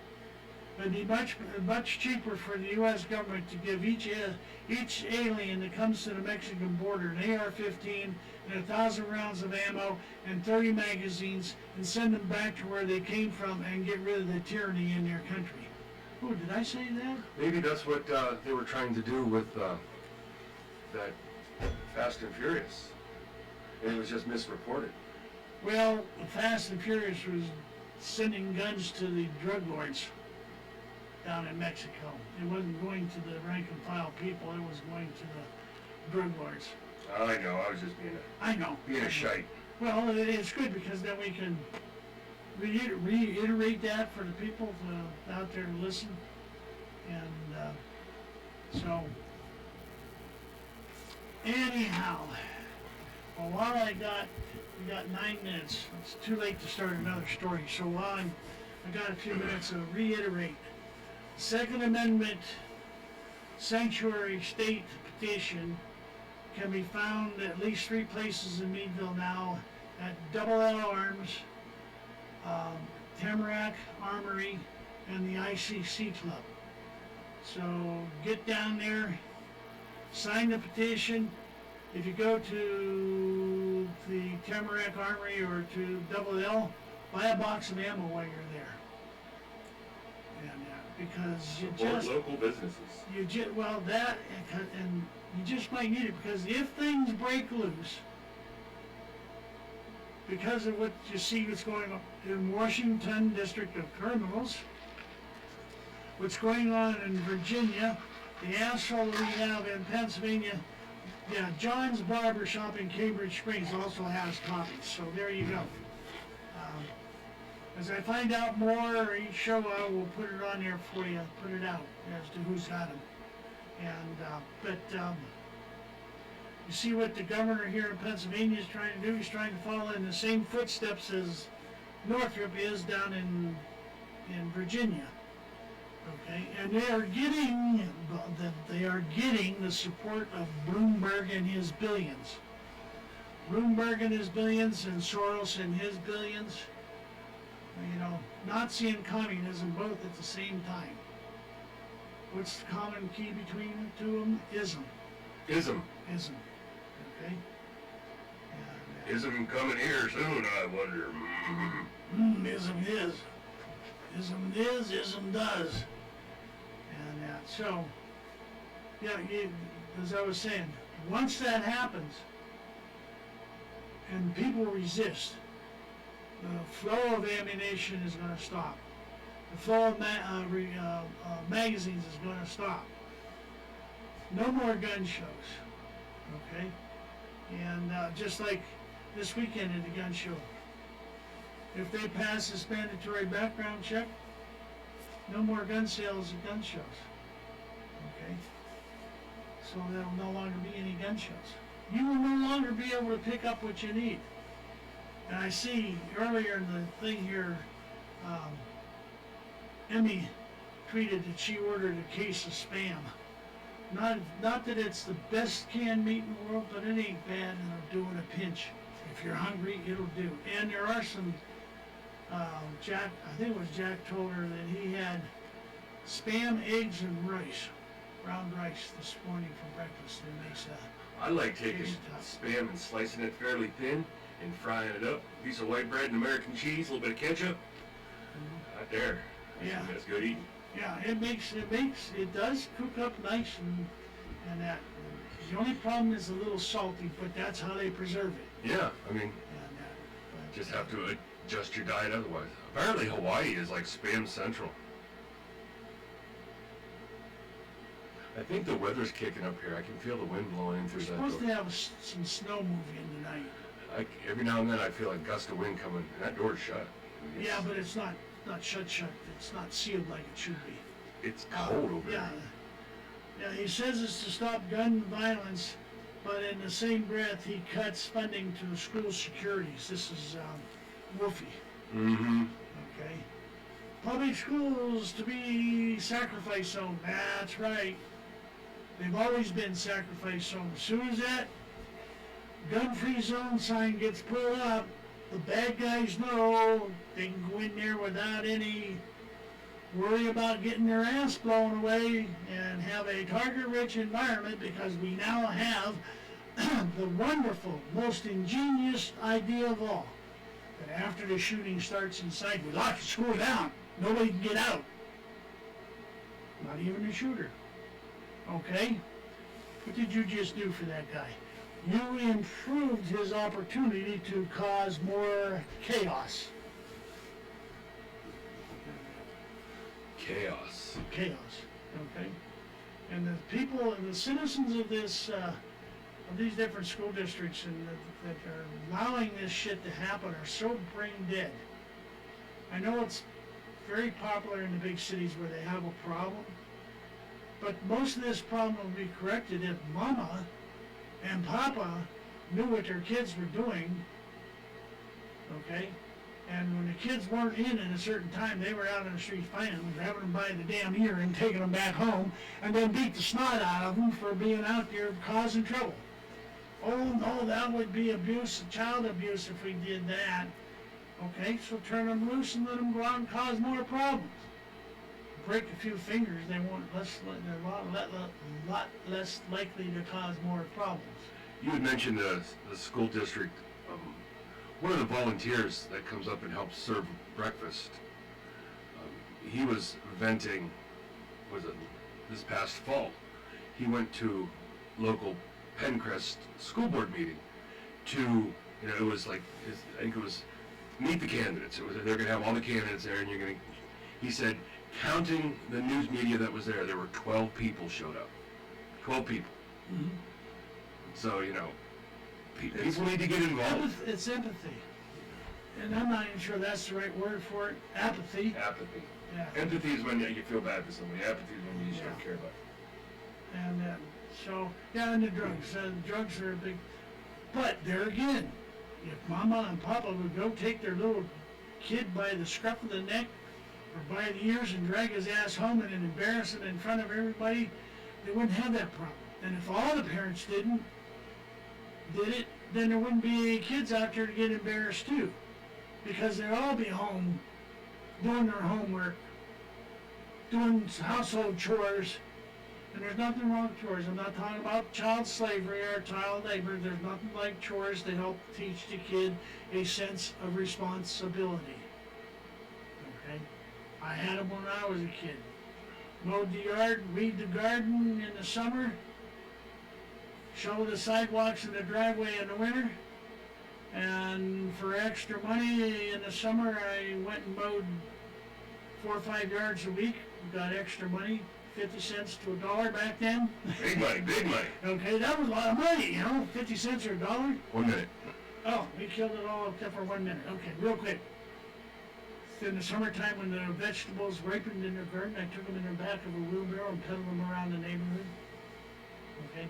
it'd be much cheaper for the U.S. government to give each alien that comes to the Mexican border an AR-15 and 1,000 rounds of ammo and 30 magazines and send them back to where they came from and get rid of the tyranny in their country. Oh, did I say that? Maybe that's what they were trying to do with that Fast and Furious. And it was just misreported. Well, Fast and Furious was sending guns to the drug lords down in Mexico. It wasn't going to the rank and file people, it was going to the drug lords. I know, I was just being a shite. Well, it's good because then we can reiterate that for the people out there to listen. And so, anyhow, well, while we got 9 minutes. It's too late to start another story. So while I got a few minutes to reiterate. Second Amendment sanctuary state petition can be found at least 3 places in Meadville now, at Double L Arms, Tamarack Armory, and the ICC Club. So get down there, sign the petition. If you go to the Tamarack Armory or to Double L, buy a box of ammo while you're there. And because you Support just local businesses. well, that, and you just might need it, because if things break loose, because of what you see what's going on in Washington District of Criminals, what's going on in Virginia, the asshole we have in Pennsylvania. Yeah, John's Barber Shop in Cambridge Springs also has copies, so there you go. As I find out more each show, I will put it on there for you, put it out as to who's got them. And, you see what the governor here in Pennsylvania is trying to do? He's trying to follow in the same footsteps as Northrop is down in Virginia. Okay, and they are getting the support of Bloomberg and his billions. Bloomberg and his billions, and Soros and his billions. You know, Nazi and communism both at the same time. What's the common key between the two of them? Ism. Ism. Ism. Okay? And, Ism coming here soon, I wonder. Ism is. Ism is, ism does. And so, yeah, as I was saying, once that happens, and people resist, the flow of ammunition is going to stop. the flow of magazines is going to stop. No more gun shows, okay? And just like this weekend at the gun show, if they pass this mandatory background check, no more gun sales at gun shows, okay? So there'll no longer be any gun shows. You will no longer be able to pick up what you need. And I see earlier in the thing here, Emmy tweeted that she ordered a case of Spam. Not that it's the best canned meat in the world, but it ain't bad and it'll do in a pinch. If you're hungry, it'll do. And there are some, Jack, I think it was Jack told her that he had Spam, eggs, and rice, brown rice this morning for breakfast. It makes I like taking Spam and slicing it fairly thin and frying it up. Piece of white bread and American cheese, a little bit of ketchup. Right there. Yeah. That's good eating. Yeah, it does cook up nice and that. The only problem is a little salty, but that's how they preserve it. Yeah, I mean, And, just have to adjust your diet otherwise. Apparently Hawaii is like Spam Central. I think the weather's kicking up here. I can feel the wind blowing in we're through that supposed to door. have some snow moving tonight. Every now and then I feel a gust of wind coming, and that door's shut. Yeah, but it's not shut. It's not sealed like it should be. It's cold over Yeah. here. Yeah, he says it's to stop gun violence, but in the same breath, he cuts funding to school securities. This is Wolfie. Mm-hmm. Okay. Public schools to be sacrifice zone. That's right. They've always been sacrifice zone. As soon as that gun-free zone sign gets put up, the bad guys know they can go in there without any worry about getting their ass blown away and have a target-rich environment, because we now have the wonderful, most ingenious idea of all, that after the shooting starts inside, we lock the school down. Nobody can get out. Not even the shooter. Okay? What did you just do for that guy? You improved his opportunity to cause more chaos. Chaos. Chaos. Okay? And the people and the citizens of this, of these different school districts and that are allowing this shit to happen are so brain dead. I know it's very popular in the big cities where they have a problem, but most of this problem will be corrected if Mama and Papa knew what their kids were doing, okay? And when the kids weren't in at a certain time, they were out on the street fighting them, grabbing them by the damn ear and taking them back home, and then beat the snot out of them for being out there causing trouble. Oh no, that would be abuse, child abuse if we did that. Okay, so turn them loose and let them go out and cause more problems. Break a few fingers, they're a lot less likely to cause more problems. You had mentioned the school district. One of the volunteers that comes up and helps serve breakfast, he was venting, this past fall. He went to local Pencrest school board meeting to, it was like, I think it was meet the candidates. They're going to have all the candidates there, and he said, counting the news media that was there were 12 people showed up. 12 people. Mm-hmm. So, people need to get involved. It's empathy. And I'm not even sure that's the right word for it. Apathy. Apathy. Yeah. Empathy is when you feel bad for somebody. Apathy is when you just don't care about it. And and the drugs. Drugs are a big... But there again, if Mama and Papa would go take their little kid by the scruff of the neck or by the ears and drag his ass home and embarrass him in front of everybody, they wouldn't have that problem. And if all the parents did it, then there wouldn't be any kids out there to get embarrassed too. Because they'd all be home doing their homework, doing household chores, and there's nothing wrong with chores. I'm not talking about child slavery or child labor. There's nothing like chores to help teach the kid a sense of responsibility. Okay? I had them when I was a kid. Mowed the yard, weed the garden in the summer, shovel the sidewalks in the driveway in the winter, and for extra money in the summer I went and mowed 4 or 5 yards a week, we got extra money, 50 cents to $1 back then. Big money, big money. Okay, that was a lot of money, 50 cents or $1. 1 minute. Oh, we killed it all except for 1 minute. Okay, real quick. In the summertime when the vegetables ripened in their garden, I took them in the back of a wheelbarrow and pedaled them around the neighborhood. Okay,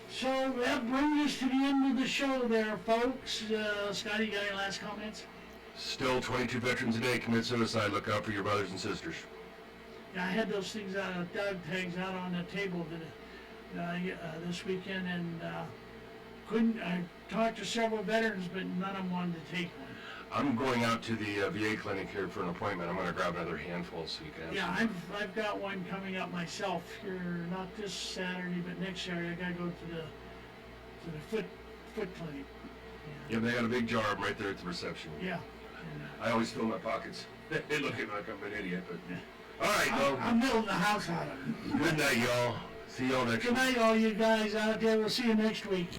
so that brings us to the end of the show there, folks. Scotty, you got any last comments? Still 22 veterans a day commit suicide. Look out for your brothers and sisters. Yeah, I had those things dog tags out on the table this weekend, and I talked to several veterans, but none of them wanted to take one. I'm going out to the VA clinic here for an appointment. I'm going to grab another handful so you can have Yeah, some. I've got one coming up myself here, not this Saturday, but next Saturday. I gotta go to the foot clinic. Yeah, they got a big jar of 'em right there at the reception. Yeah. I always fill my pockets. They look at me like I'm an idiot, but... All right, well, I'm building the house out of it. good night, y'all. See y'all next Good week. night, all you guys out there. We'll see you next week.